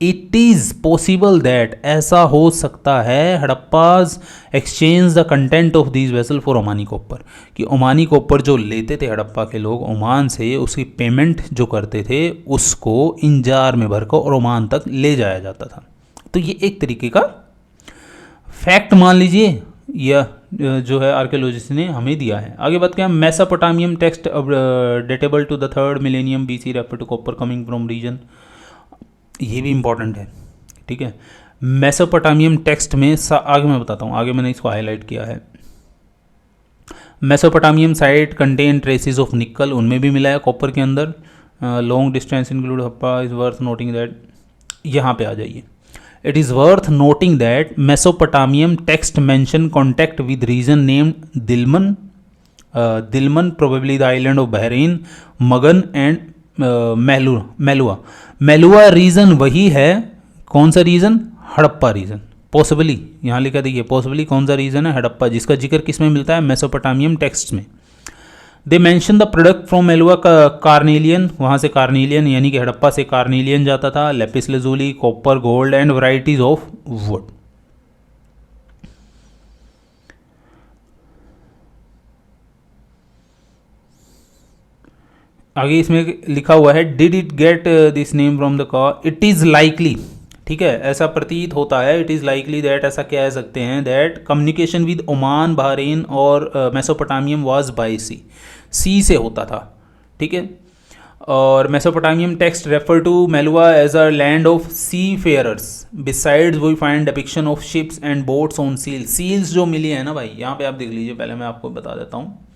It is possible that, ऐसा हो सकता है, Harappas exchange the content of these vessel for Omani copper, कि ओमानी कॉपर जो लेते थे हड़प्पा के लोग ओमान से, उसकी पेमेंट जो करते थे उसको इन जार में भरकर और ओमान तक ले जाया जाता था। तो ये एक तरीके का फैक्ट मान लीजिए, यह जो है आर्कियोलॉजिस्ट ने हमें दिया है। आगे बात क्या? Mesopotamian text datable to the 3rd millennium BC refer to copper coming from region. ये भी इंपॉर्टेंट है, ठीक है। मेसोपोटामियम टेक्स्ट में आगे मैं बताता हूँ, आगे मैंने इसको हाईलाइट किया है। Mesopotamian site contain traces of nickel, उनमें भी मिला है कॉपर के अंदर। Long distance include Harappa is worth noting that, यहाँ पे आ जाइए। It is worth noting that Mesopotamian text mention contact with region named Dilmun, probably the island of Bahrain, Magan and Meluhha region वही है। कौन सा रीजन? हड़प्पा रीजन। पॉसिबली यहाँ लिखा देखिए, पॉसिबली कौन सा रीजन है? हड़प्पा, जिसका जिक्र किस में मिलता है? मेसोपोटामियम टेक्स्ट में। They mention the product from Meluha carnelian, वहाँ से कार्नेलियन यानी कि हड़प्पा से कार्नेलियन जाता था, lapis lazuli, copper, gold and varieties of would. आगे इसमें लिखा हुआ है did it get this name from the कॉ, इट इज़ लाइकली, ठीक है, ऐसा प्रतीत होता है, इट इज़ लाइकली दैट, ऐसा कह सकते हैं that communication with Oman, Bahrain और मेसोपोटामियम वाज बाय सी से होता था, ठीक है। और Mesopotamian text refer to Meluhha as a land of seafarers, besides we find depiction of ships and boats on seals जो मिली है ना भाई, यहाँ पे आप देख लीजिए, पहले मैं आपको बता देता हूँ,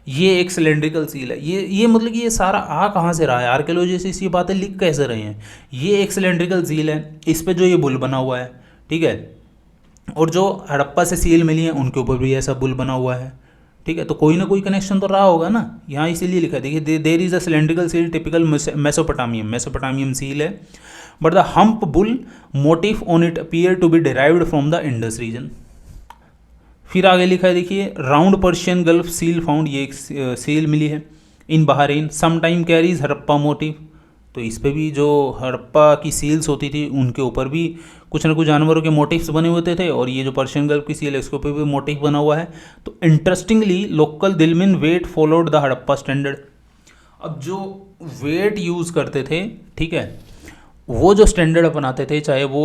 ये एक सिलेंड्रिकल सील है, ये मतलब कि ये सारा आ कहाँ से रहा है, आर्कियोलॉजिस्ट ये बातें लिख कैसे रहे हैं, ये एक सिलेंड्रिकल सील है, इस पे जो ये बुल बना हुआ है, ठीक है, और जो हड़प्पा से सील मिली है उनके ऊपर भी ऐसा बुल बना हुआ है, ठीक है, तो कोई ना कोई कनेक्शन तो रहा होगा ना, यहाँ इसीलिए लिखा है, देखिए there is a cylindrical seal typical Mesopotamian seal है, but the hump bull motif on it appear to be derived from the Indus region. फिर आगे लिखा है देखिए, round Persian Gulf seal found, ये एक सील मिली है in Bahrain, some time carries Harappa motif, तो इस पे भी जो हड़प्पा की सील्स होती थी उनके ऊपर भी कुछ ना कुछ जानवरों के मोटिव्स बने होते थे, और ये जो पर्शियन गल्फ की सील है इसके ऊपर भी मोटिव बना हुआ है। तो interestingly local Dilmun weight followed the Harappa standard. अब जो वेट यूज़ करते थे, ठीक है, वो जो स्टैंडर्ड अपनाते थे, चाहे वो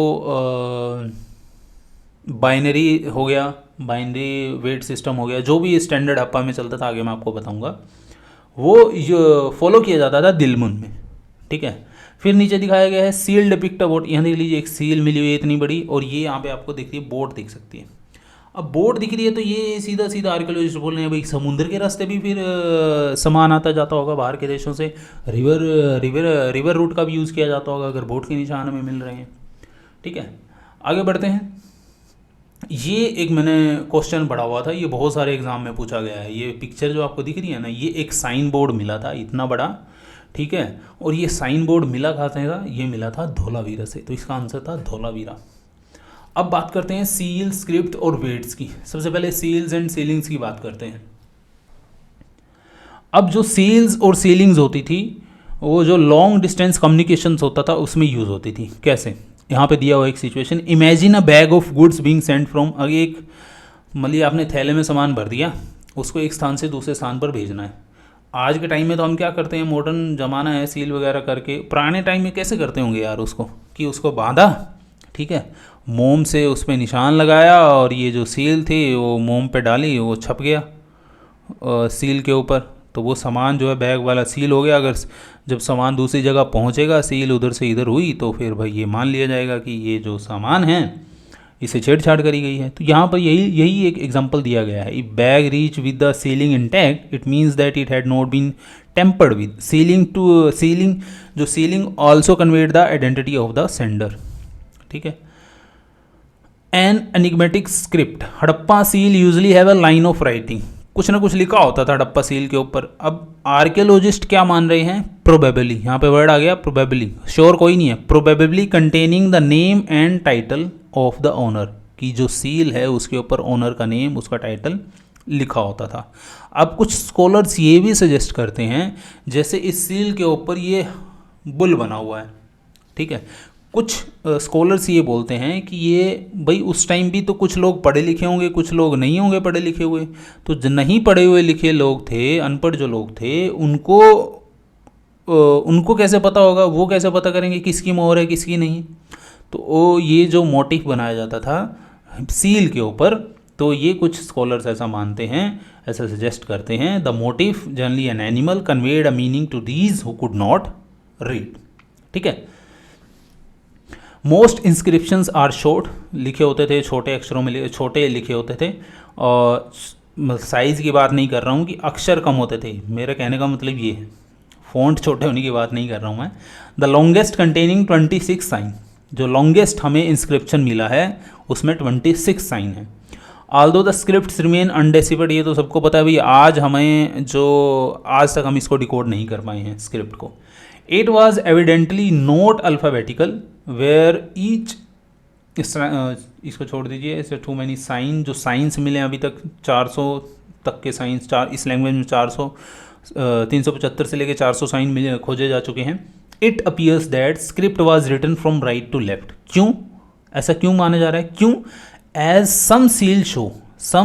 बाइनरी हो गया, बाइनरी वेट सिस्टम हो गया, जो भी स्टैंडर्ड हड़प्पा में चलता था, आगे मैं आपको बताऊंगा, वो फॉलो किया जाता था दिलमुन में, ठीक है। फिर नीचे दिखाया गया है सील डिपिक्ट अ बोट, यहाँ देख लीजिए एक सील मिली हुई है इतनी बड़ी, और ये यहाँ पे आपको दिखती है बोट दिख सकती है। अब बोट दिख रही है तो ये सीधा सीधा आर्कियोलॉजिस्ट बोल रहे हैं भाई समुद्र के रास्ते भी फिर सामान आता जाता होगा बाहर के देशों से, रिवर रूट का भी यूज़ किया जाता होगा अगर बोट के निशान हमें मिल रहे हैं, ठीक है। आगे बढ़ते हैं, ये एक मैंने क्वेश्चन पढ़ा हुआ था, ये बहुत सारे एग्जाम में पूछा गया है, ये पिक्चर जो आपको दिख रही है ना, ये एक साइन बोर्ड मिला था इतना बड़ा, ठीक है, और ये साइन बोर्ड मिला कहाँ से था, ये मिला था धोलावीरा से, तो इसका आंसर था धोलावीरा। अब बात करते हैं सील, स्क्रिप्ट और वेट्स की। सबसे पहले सील्स एंड सीलिंग्स की बात करते हैं। अब जो सील्स और सीलिंग्स होती थी वो जो लॉन्ग डिस्टेंस कम्युनिकेशंस होता था उसमें यूज़ होती थी। कैसे, यहाँ पे दिया हुआ एक situation, imagine a bag of goods being Saint from, अगर एक मतलब आपने थैले में सामान भर दिया, उसको एक स्थान से दूसरे स्थान पर भेजना है। आज के टाइम में तो हम क्या करते हैं, मॉडर्न ज़माना है, सील वगैरह करके, पुराने टाइम में कैसे करते होंगे यार उसको, कि उसको बांधा, ठीक है, मोम से उस पर निशान लगाया, और ये जो सील थी वो मोम पे डाली, वो छप गया सील के ऊपर, तो वो सामान जो है बैग वाला सील हो गया। अगर जब सामान दूसरी जगह पहुंचेगा, सील उधर से इधर हुई, तो फिर भाई ये मान लिया जाएगा कि ये जो सामान है इसे छेड़छाड़ करी गई है। तो यहाँ पर यही एक एग्जांपल दिया गया है, if bag reach with the sealing intact it means that it had not been tampered with sealing जो sealing also conveyed the identity of the sender, ठीक है। An enigmatic script, Harappa seal usually have a line of writing, कुछ ना कुछ लिखा होता था Harappa seal के ऊपर। अब आर्कियोलॉजिस्ट क्या मान रहे हैं, प्रोबेबली, यहाँ पे वर्ड आ गया प्रोबेबली, श्योर कोई नहीं है, probably containing the name and title of the owner, की जो सील है उसके ऊपर ओनर का नेम, उसका टाइटल लिखा होता था। अब कुछ स्कॉलर्स ये भी सजेस्ट करते हैं, जैसे इस सील के ऊपर ये बुल बना हुआ है, ठीक है, कुछ स्कॉलर्स ये बोलते हैं कि ये भाई उस टाइम भी तो कुछ लोग पढ़े लिखे होंगे, कुछ लोग नहीं होंगे पढ़े लिखे हुए, तो जो नहीं पढ़े हुए लिखे लोग थे, अनपढ़ जो लोग थे, उनको कैसे पता होगा, वो कैसे पता करेंगे किसकी मोहर है किसकी नहीं। तो ये जो मोटिफ बनाया जाता था सील के ऊपर, तो ये कुछ स्कॉलर्स ऐसा मानते हैं, ऐसा सजेस्ट करते हैं, the motif generally an animal conveyed a meaning to these who could not read, ठीक है। मोस्ट इंस्क्रिप्शंस आर शॉर्ट, लिखे होते थे छोटे अक्षरों में, छोटे लिखे होते थे, और साइज़ की बात नहीं कर रहा हूँ कि अक्षर कम होते थे, मेरा कहने का मतलब ये है, फ़ॉन्ट छोटे होने की बात नहीं कर रहा हूँ मैं। द लॉन्गेस्ट कंटेनिंग 26 साइन, जो लॉन्गेस्ट हमें इंस्क्रिप्शन मिला है उसमें 26 साइन है। आल्दो द स्क्रिप्ट्स रिमेन अनडेसिफर्ड, ये तो सबको पता है भाई, आज हमें जो आज तक हम इसको डिकोड नहीं कर पाए हैं स्क्रिप्ट को। It was evidently not alphabetical where each, इसको छोड़ दीजिए, इसे टू मैनी साइन, जो साइंस मिले अभी तक तक के साइंस, इस लैंग्वेज में 375 से लेके 400 साइन खोजे जा चुके हैं। It appears that script was written from right to left. क्यों ऐसा क्यों माना जा रहा है? क्यों? एज सम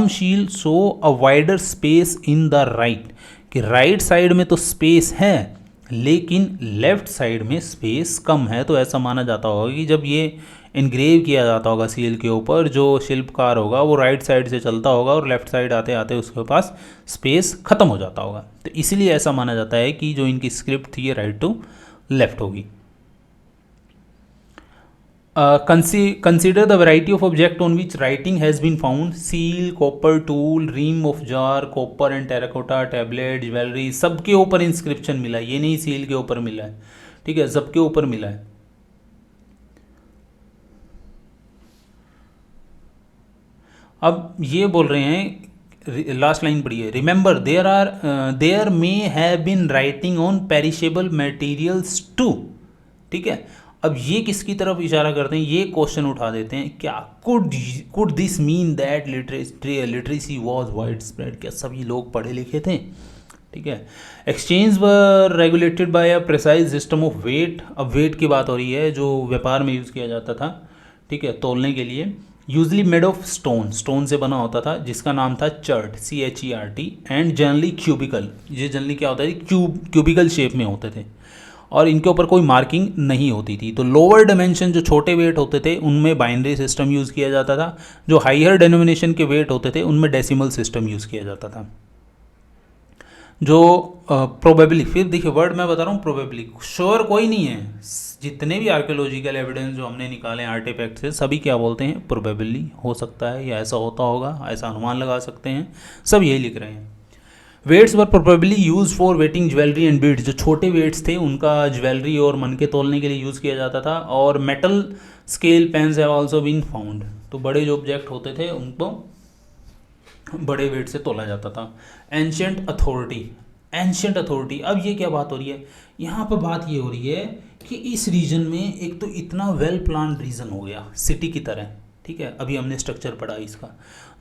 शील show a wider space in the right, कि राइट साइड में तो स्पेस है लेकिन लेफ्ट साइड में स्पेस कम है। तो ऐसा माना जाता होगा कि जब ये इनग्रेव किया जाता होगा सील के ऊपर, जो शिल्पकार होगा वो राइट साइड से चलता होगा और लेफ्ट साइड आते आते उसके पास स्पेस खत्म हो जाता होगा। तो इसीलिए ऐसा माना जाता है कि जो इनकी स्क्रिप्ट थी ये राइट टू लेफ्ट होगी। Consider the variety of object on which writing has been found. Seal, copper tool, rim of jar, copper and terracotta, tablet, jewellery, सबके ऊपर इंस्क्रिप्शन मिला है। ये नहीं सील के ऊपर मिला है, ठीक है, सबके ऊपर मिला है। अब ये बोल रहे हैं, लास्ट लाइन पढ़िए, remember there may have been writing on perishable materials too. ठीक है, अब ये किसकी तरफ इशारा करते हैं? ये क्वेश्चन उठा देते हैं, क्या could this mean that literacy was widespread? क्या सभी लोग पढ़े लिखे थे? ठीक है, exchange were regulated by a precise system of weight. अब वेट की बात हो रही है, जो व्यापार में यूज़ किया जाता था, ठीक है, तोलने के लिए। यूजली मेड ऑफ स्टोन से बना होता था, जिसका नाम था chert, CHERT, and generally cubical. ये जनरली क्या होता है, क्यूबिकल शेप में होते थे और इनके ऊपर कोई मार्किंग नहीं होती थी। तो लोअर डायमेंशन जो छोटे वेट होते थे उनमें बाइनरी सिस्टम यूज़ किया जाता था, जो हाइयर डेनोमिनेशन के वेट होते थे उनमें डेसिमल सिस्टम यूज़ किया जाता था। जो प्रोबेबली, फिर देखिए वर्ड मैं बता रहा हूँ प्रोबेबली, श्योर कोई नहीं है। जितने भी आर्कियोलॉजिकल एविडेंस जो हमने निकाले हैं आर्टिफैक्ट से, सभी क्या बोलते हैं, प्रोबेबली हो सकता है या ऐसा होता होगा, ऐसा अनुमान लगा सकते हैं, सब यही लिख रहे हैं। Weights were probably use for weighing jewellery and beads. जो छोटे वेट्स थे उनका ज्वेलरी और मन के तोलने के लिए यूज़ किया जाता था। और metal scale pans have also been found. तो बड़े जो ऑब्जेक्ट होते थे उनको बड़े वेट से तोला जाता था। एंशियंट अथॉरिटी, अब ये क्या बात हो रही है? यहाँ पर बात ये हो रही है कि इस रीजन में एक तो इतना वेल प्लान रीजन हो गया सिटी की तरह, ठीक है, अभी हमने स्ट्रक्चर पढ़ा इसका।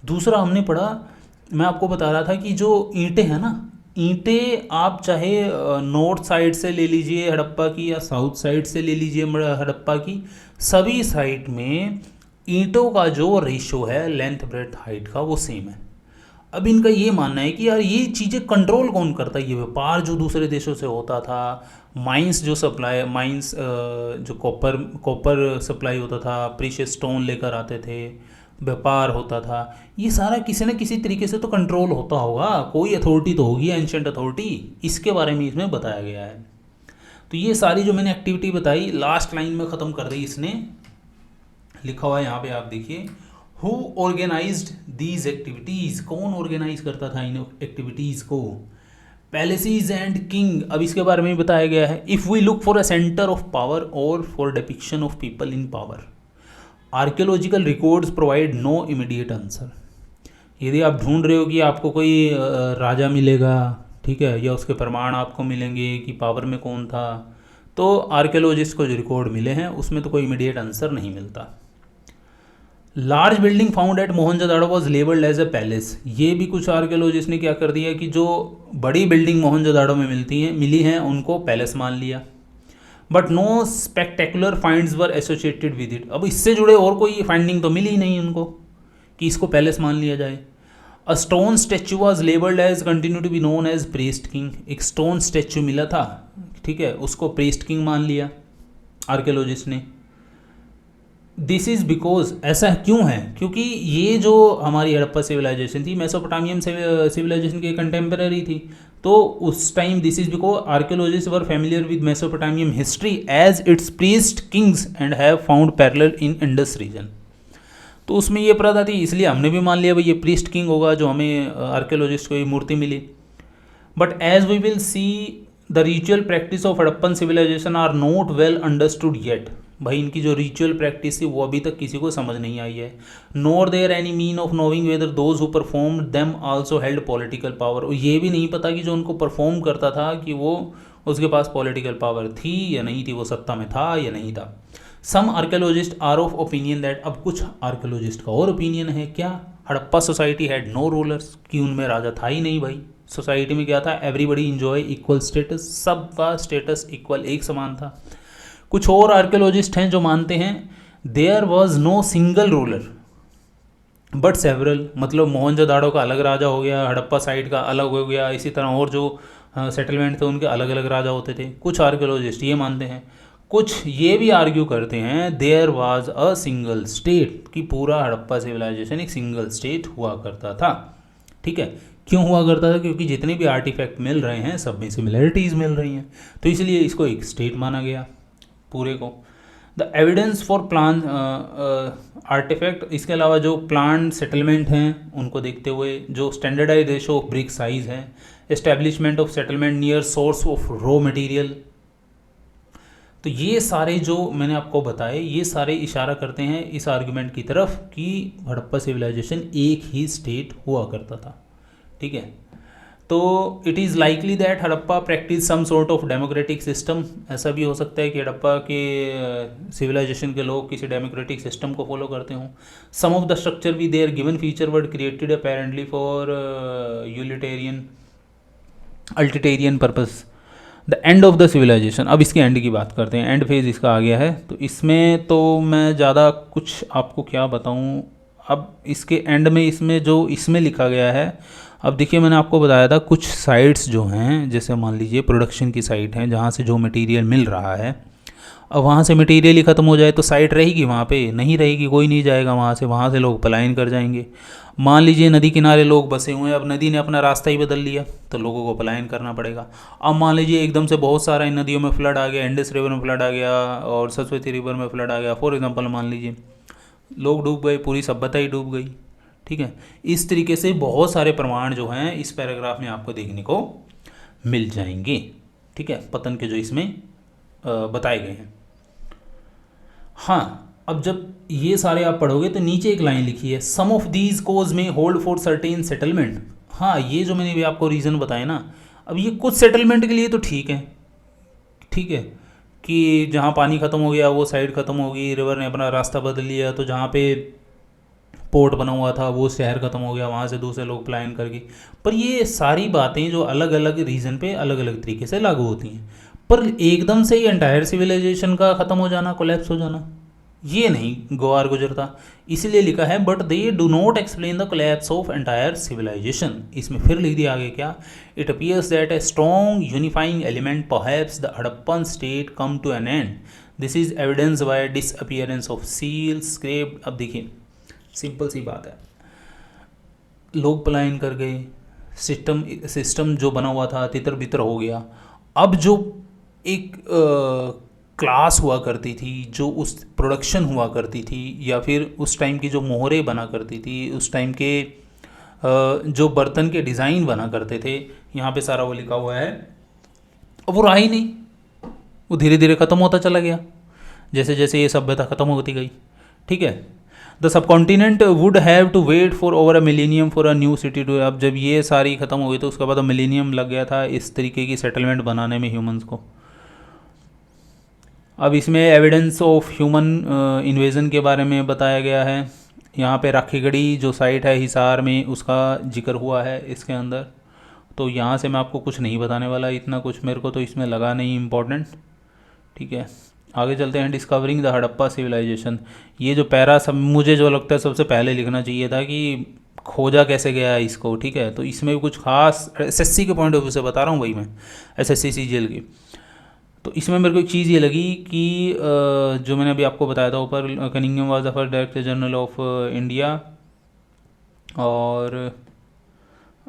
दूसरा हमने पढ़ा, मैं आपको बता रहा था कि जो ईंटें हैं ना, ईंटें आप चाहे नॉर्थ साइड से ले लीजिए हड़प्पा की या साउथ साइड से ले लीजिए हड़प्पा की, सभी साइड में ईंटों का जो रेशो है लेंथ ब्रेड्थ हाइट का वो सेम है। अब इनका ये मानना है कि यार ये चीज़ें कंट्रोल कौन करता है? ये व्यापार जो दूसरे देशों से होता था, माइंस जो कॉपर सप्लाई होता था, प्रीशियस स्टोन लेकर आते थे, व्यापार होता था, ये सारा किसी न किसी तरीके से तो कंट्रोल होता होगा, कोई अथॉरिटी तो होगी, एंशिएंट अथॉरिटी। इसके बारे में इसमें बताया गया है। तो ये सारी जो मैंने एक्टिविटी बताई लास्ट लाइन में ख़त्म कर दी इसने, लिखा हुआ है यहाँ पे आप देखिए, हु ऑर्गेनाइज्ड दीज एक्टिविटीज़, कौन ऑर्गेनाइज करता था इन एक्टिविटीज़ को? Palaces and king. अब इसके बारे में बताया गया है, if we look for a centre of power or for depiction of people in power, archaeological records provide no immediate answer. यदि आप ढूंढ रहे हो कि आपको कोई राजा मिलेगा, ठीक है, या उसके प्रमाण आपको मिलेंगे कि पावर में कौन था, तो आर्कियोलॉजिस्ट को जो रिकॉर्ड मिले हैं उसमें तो कोई इमीडिएट आंसर नहीं मिलता। Large building found at Mohenjodaro was labelled as a palace. ये भी कुछ आर्कियोलॉजिस्ट ने क्या कर दिया कि जो बड़ी बिल्डिंग मोहनजोदाड़ो में मिली हैं उनको पैलेस मान लिया। But no spectacular finds were associated with it. अब इससे जुड़े और कोई फाइंडिंग तो मिली ही नहीं उनको कि इसको पैलेस मान लिया जाए। A stone statue was labelled as continue to be known as priest king. एक स्टोन स्टैचू मिला था, ठीक है, उसको प्रीस्ट किंग मान लिया आर्कियोलॉजिस्ट ने। दिस इज़ बिकॉज, ऐसा क्यों है? क्योंकि ये जो हमारी हड़प्पा सिविलाइजेशन थी मेसोपोटामियन सिविलाइजेशन की कंटेम्पररी थी, तो उस time this is because archaeologist were familiar with Mesopotamian history as its priest kings and have found parallel in Indus region. तो उसमें ये प्रथा थी, इसलिए हमने भी मान लिया भाई ये प्रीस्ट किंग होगा जो हमें आर्कियोलॉजिस्ट को ये मूर्ति मिली। But as we will see the ritual practice of Harappan civilisation are not well understood yet. भाई इनकी जो रिचुअल प्रैक्टिस थी वो अभी तक किसी को समझ नहीं आई है। Nor there any mean of knowing whether those who perform them also held political power. और ये भी नहीं पता कि जो उनको परफॉर्म करता था कि वो उसके पास पॉलिटिकल पावर थी या नहीं थी, वो सत्ता में था या नहीं था। Some archaeologists are of opinion that, अब कुछ आर्कियोलॉजिस्ट का और ओपिनियन है क्या, Harappa society had no rulers, कि उनमें राजा था ही नहीं भाई। सोसाइटी में क्या था, एवरीबडी इंजॉय इक्वल स्टेटस, सबका स्टेटस इक्वल, एक समान था। कुछ और आर्कियोलॉजिस्ट हैं जो मानते हैं there was no single ruler but several, मतलब मोहनजोदाड़ो का अलग राजा हो गया, हड़प्पा साइड का अलग हो गया, इसी तरह और जो सेटलमेंट थे उनके अलग अलग राजा होते थे। कुछ आर्कियोलॉजिस्ट ये मानते हैं, कुछ ये भी आर्ग्यू करते हैं there was a single state, कि पूरा हड़प्पा सिविलाइजेशन एक सिंगल स्टेट हुआ करता था। ठीक है, क्यों हुआ करता था, क्योंकि जितने भी आर्टिफैक्ट मिल रहे हैं सब में सिमिलरिटीज़ मिल रही हैं, तो इसलिए इसको एक स्टेट माना गया पूरे को। The evidence for plan artefact, इसके अलावा जो प्लान सेटलमेंट हैं उनको देखते हुए, जो standardise ratio of brick size है, establishment of settlement near source of raw material, तो ये सारे जो मैंने आपको बताए ये सारे इशारा करते हैं इस आर्गुमेंट की तरफ कि हड़प्पा सिविलाइजेशन एक ही स्टेट हुआ करता था। ठीक है, तो it is likely that Harappa practice some sort of democratic system, ऐसा भी हो सकता है कि हड़प्पा के सिविलाइजेशन के लोग किसी डेमोक्रेटिक सिस्टम को फॉलो करते हों। सम ऑफ द स्ट्रक्चर भी there given feature were created apparently for utilitarian utilitarian purpose. The end of the civilisation, अब इसके एंड की बात करते हैं, एंड फेज इसका आ गया है, तो इसमें तो मैं ज़्यादा कुछ आपको क्या बताऊँ। अब इसके एंड में इसमें जो इसमें लिखा गया है, अब देखिए मैंने आपको बताया था कुछ साइट्स जो हैं, जैसे मान लीजिए प्रोडक्शन की साइट हैं जहाँ से जो मटेरियल मिल रहा है, अब वहाँ से मटेरियल ही ख़त्म हो जाए तो साइट रहेगी वहाँ पे नहीं रहेगी, कोई नहीं जाएगा वहाँ से लोग पलायन कर जाएंगे। मान लीजिए नदी किनारे लोग बसे हुए हैं, अब नदी ने अपना रास्ता ही बदल लिया तो लोगों को पलायन करना पड़ेगा। अब मान लीजिए एकदम से बहुत सारा इन नदियों में फ्लड आ गया, इंडस रिवर में फ्लड आ गया और सरस्वती रिवर में फ्लड आ गया, फॉर एग्जांपल मान लीजिए, लोग डूब गए, पूरी सभ्यता ही डूब गई। ठीक है, इस तरीके से बहुत सारे प्रमाण जो हैं इस पैराग्राफ में आपको देखने को मिल जाएंगे। ठीक है, पतन के जो इसमें बताए गए हैं। हाँ, अब जब ये सारे आप पढ़ोगे तो नीचे एक लाइन लिखी है, सम ऑफ दीज कोज में होल्ड फॉर सर्टेन सेटलमेंट। हाँ, ये जो मैंने भी आपको रीज़न बताया ना, अब ये कुछ सेटलमेंट के लिए तो ठीक है, ठीक है, कि जहाँ पानी ख़त्म हो गया वो साइड ख़त्म हो गई, रिवर ने अपना रास्ता बदल लिया, तो जहाँ पे पोर्ट बना हुआ था वो शहर ख़त्म हो गया, वहाँ से दूसरे लोग प्लान करके। पर ये सारी बातें जो अलग अलग रीज़न पे अलग अलग तरीके से लागू होती हैं, पर एकदम से ही एंटायर सिविलाइजेशन का ख़त्म हो जाना, कोलैप्स हो जाना, ये नहीं गवार गुजरता। इसलिए लिखा है but they do not explain the collapse of entire civilization. इसमें फिर लिख दिया आगे क्या, it appears that a strong unifying element perhaps the Harappan state come to an end, this is evidence by disappearance of seal scraped. अब देखिए simple सी बात है, लोग पलायन कर गए, सिस्टम जो बना हुआ था तितर बितर हो गया। अब जो एक क्लास हुआ करती थी, जो उस प्रोडक्शन हुआ करती थी, या फिर उस टाइम की जो मोहरें बना करती थी, उस टाइम के जो बर्तन के डिज़ाइन बना करते थे, यहाँ पे सारा वो लिखा हुआ है, अब वो रहा ही नहीं, वो धीरे धीरे ख़त्म होता चला गया जैसे जैसे ये सभ्यता ख़त्म होती गई। ठीक है, the subcontinent would have to wait for over a millennium for a new city too. अब जब ये सारी ख़त्म हो गई तो उसके बाद मिलेनियम लग गया था इस तरीके की सेटलमेंट बनाने में ह्यूमंस को। अब इसमें एविडेंस ऑफ ह्यूमन इन्वेजन के बारे में बताया गया है। यहाँ पे राखीगढ़ी जो साइट है हिसार में, उसका जिक्र हुआ है इसके अंदर। तो यहाँ से मैं आपको कुछ नहीं बताने वाला, इतना कुछ मेरे को तो इसमें लगा नहीं इम्पोर्टेंट। ठीक है, आगे चलते हैं। डिस्कवरिंग द हड़प्पा सिविलाइजेशन, ये जो पैरा सब मुझे जो लगता है सबसे पहले लिखना चाहिए था कि खोजा कैसे गया है इसको। ठीक है, तो इसमें भी कुछ खास एसएससी के पॉइंट ऑफ व्यू से बता रहा हूँ भाई मैं, एसएससी सीजीएल की। तो इसमें मेरे को एक चीज़ ये लगी कि जो मैंने अभी आपको बताया था ऊपर, Cunningham was the first director general of India. और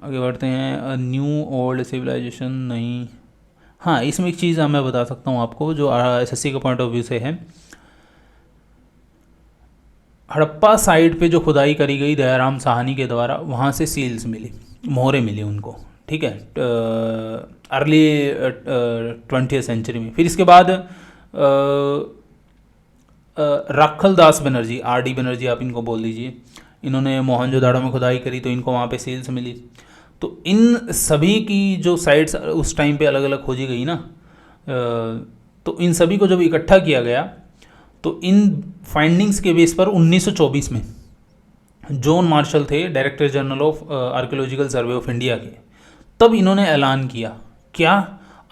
आगे बढ़ते हैं, न्यू ओल्ड सिविलाइजेशन नहीं, हाँ इसमें एक चीज़ मैं बता सकता हूँ आपको जो एसएससी के पॉइंट ऑफ व्यू से है। हड़प्पा साइड पे जो खुदाई करी गई दयाराम साहनी के द्वारा, वहाँ से सील्स मिली, मोहरें मिली उनको। ठीक है, अर्ली 20th सेंचुरी में। फिर इसके बाद राखल दास बनर्जी, आर.डी. बनर्जी आप इनको बोल दीजिए, इन्होंने मोहनजोदाड़ो में खुदाई करी तो इनको वहाँ पे सील्स मिली। तो इन सभी की जो साइट्स उस टाइम पे अलग अलग खोजी गई ना, तो इन सभी को जब इकट्ठा किया गया तो इन फाइंडिंग्स के बेस पर 1924 में जॉन मार्शल थे director general of archaeological survey of India के, तब इन्होंने ऐलान किया क्या,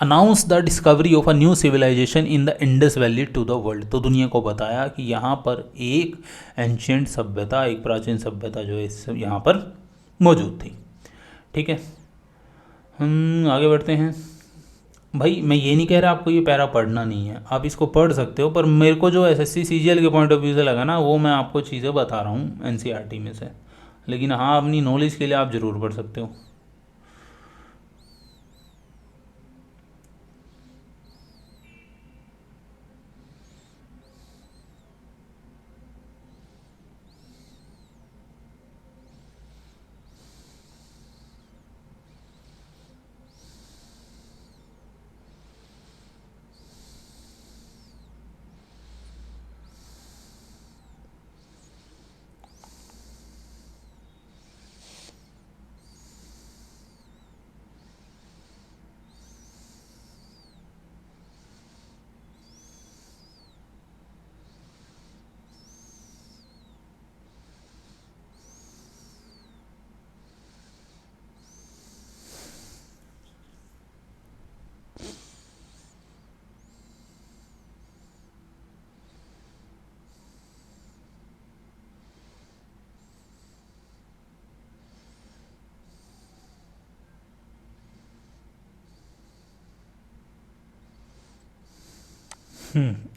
announce the discovery of a new civilisation in the Indus valley to the world. तो दुनिया को बताया कि यहाँ पर एक एंशियंट सभ्यता, एक प्राचीन सभ्यता जो है इस यहाँ पर मौजूद थी। ठीक है, हम आगे बढ़ते हैं। भाई मैं ये नहीं कह रहा आपको ये पैरा पढ़ना नहीं है, आप इसको पढ़ सकते हो, पर मेरे को जो एसएससी सीजीएल के पॉइंट ऑफ व्यू से लगा ना, वो मैं आपको चीज़ें बता रहा हूँ एनसीईआरटी में से। लेकिन हाँ, अपनी नॉलेज के लिए आप ज़रूर पढ़ सकते हो।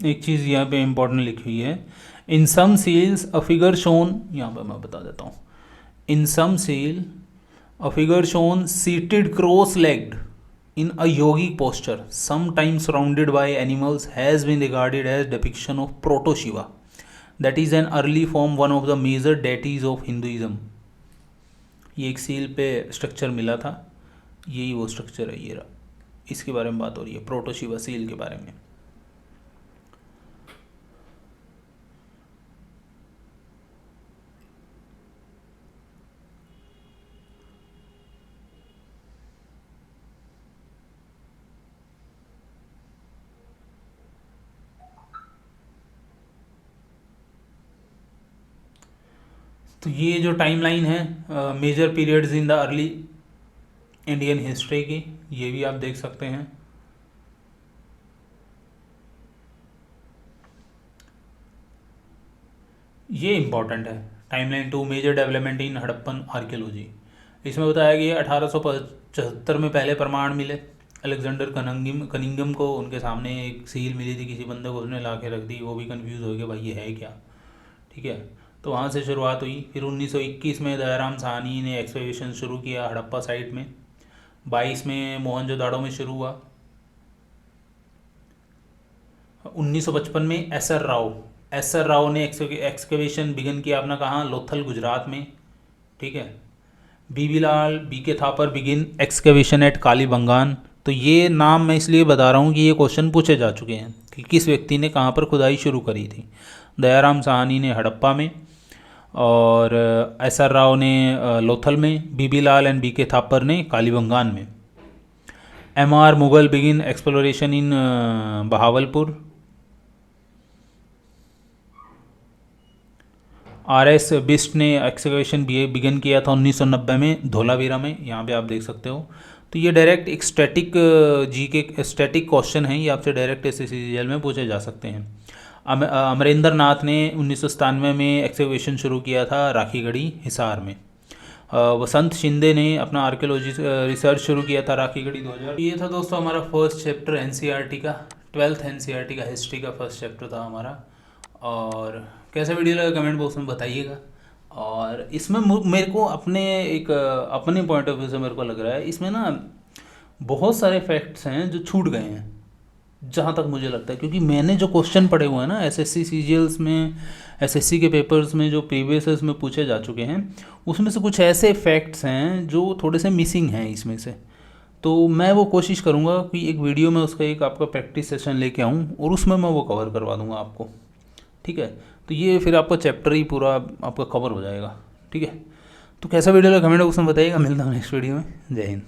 एक चीज़ यहाँ पे इम्पोर्टेंट लिखी हुई है, in some seals a figure shown, यहाँ पे मैं बता देता हूँ, in some seal a figure shown seated cross legged in a yogic posture, sometimes surrounded by animals, has been regarded as depiction of Proto Shiva, that is an early form, one of the major deities of Hinduism। ये एक seal पे structure मिला था, यही वो structure है, ये रहा, इसके बारे में बात हो रही है, प्रोटो शिवा सील के बारे में। तो ये जो टाइमलाइन है major periods in the early Indian history की, ये भी आप देख सकते हैं। ये इम्पॉर्टेंट है, timeline 2 major development in Harappan archaeology. इसमें बताया गया 1875 में पहले प्रमाण मिले, अलेक्जेंडर कनिंगम को उनके सामने एक सील मिली थी, किसी बंदे को उसने ला के रख दी, वो भी कंफ्यूज हो गया भाई ये है क्या। ठीक है, तो वहाँ से शुरुआत हुई। फिर 1921 में दयाराम साहनी ने एक्सकवेशन शुरू किया हड़प्पा साइट में। 22 में मोहनजोदाड़ो में शुरू हुआ। 1955 में एस आर राव ने एक्सकवेशन बिगिन किया अपना, कहाँ, लोथल गुजरात में। ठीक है, B K Thapar begin excavation at Kalibangan. तो ये नाम मैं इसलिए बता रहा हूँ कि ये क्वेश्चन पूछे जा चुके हैं कि किस व्यक्ति ने कहाँ पर खुदाई शुरू करी थी। दयाराम साहनी ने हड़प्पा में, और एस आर राव ने लोथल में, बीबी लाल एंड बी के थापर ने कालीबंगान में। M R Mughal begin exploration in Bahawalpur. R S Bisht ने एक्सकवेशन बिगिन किया था 1990 में धोलावीरा में, यहाँ पे आप देख सकते हो। तो ये डायरेक्ट एक स्टैटिक स्टैटिक क्वेश्चन है, ये आपसे डायरेक्ट एसएससी में पूछे जा सकते हैं। अमरेंद्र नाथ ने 1997 में एक्सकवेशन शुरू किया था राखीगढ़ी हिसार में। वसंत शिंदे ने अपना आर्कियोलॉजी रिसर्च शुरू किया था राखीगढ़ी 2000। ये था दोस्तों हमारा फर्स्ट चैप्टर एनसीईआरटी का, 12th एनसीईआरटी का हिस्ट्री का फर्स्ट चैप्टर था हमारा। और कैसा वीडियो लगा कमेंट बॉक्स में बताइएगा। और इसमें मेरे को अपने पॉइंट ऑफ व्यू से मेरे को लग रहा है इसमें ना बहुत सारे फैक्ट्स हैं जो छूट गए हैं, जहाँ तक मुझे लगता है, क्योंकि मैंने जो क्वेश्चन पढ़े हुए हैं ना एसएससी सीजीएल्स में, एसएससी के पेपर्स में जो प्रीवियस में पूछे जा चुके हैं, उसमें से कुछ ऐसे फैक्ट्स हैं जो थोड़े से मिसिंग हैं इसमें से। तो मैं वो कोशिश करूँगा कि एक वीडियो में उसका एक आपका प्रैक्टिस सेशन लेके आऊँ और उसमें मैं वो कवर करवा दूँगा आपको। ठीक है, तो ये फिर आपका चैप्टर ही पूरा आपका कवर हो जाएगा। ठीक है, तो कैसा वीडियो लगा कमेंट बॉक्स में बताइएगा। मिलता हूँ नेक्स्ट वीडियो में। जय हिंद।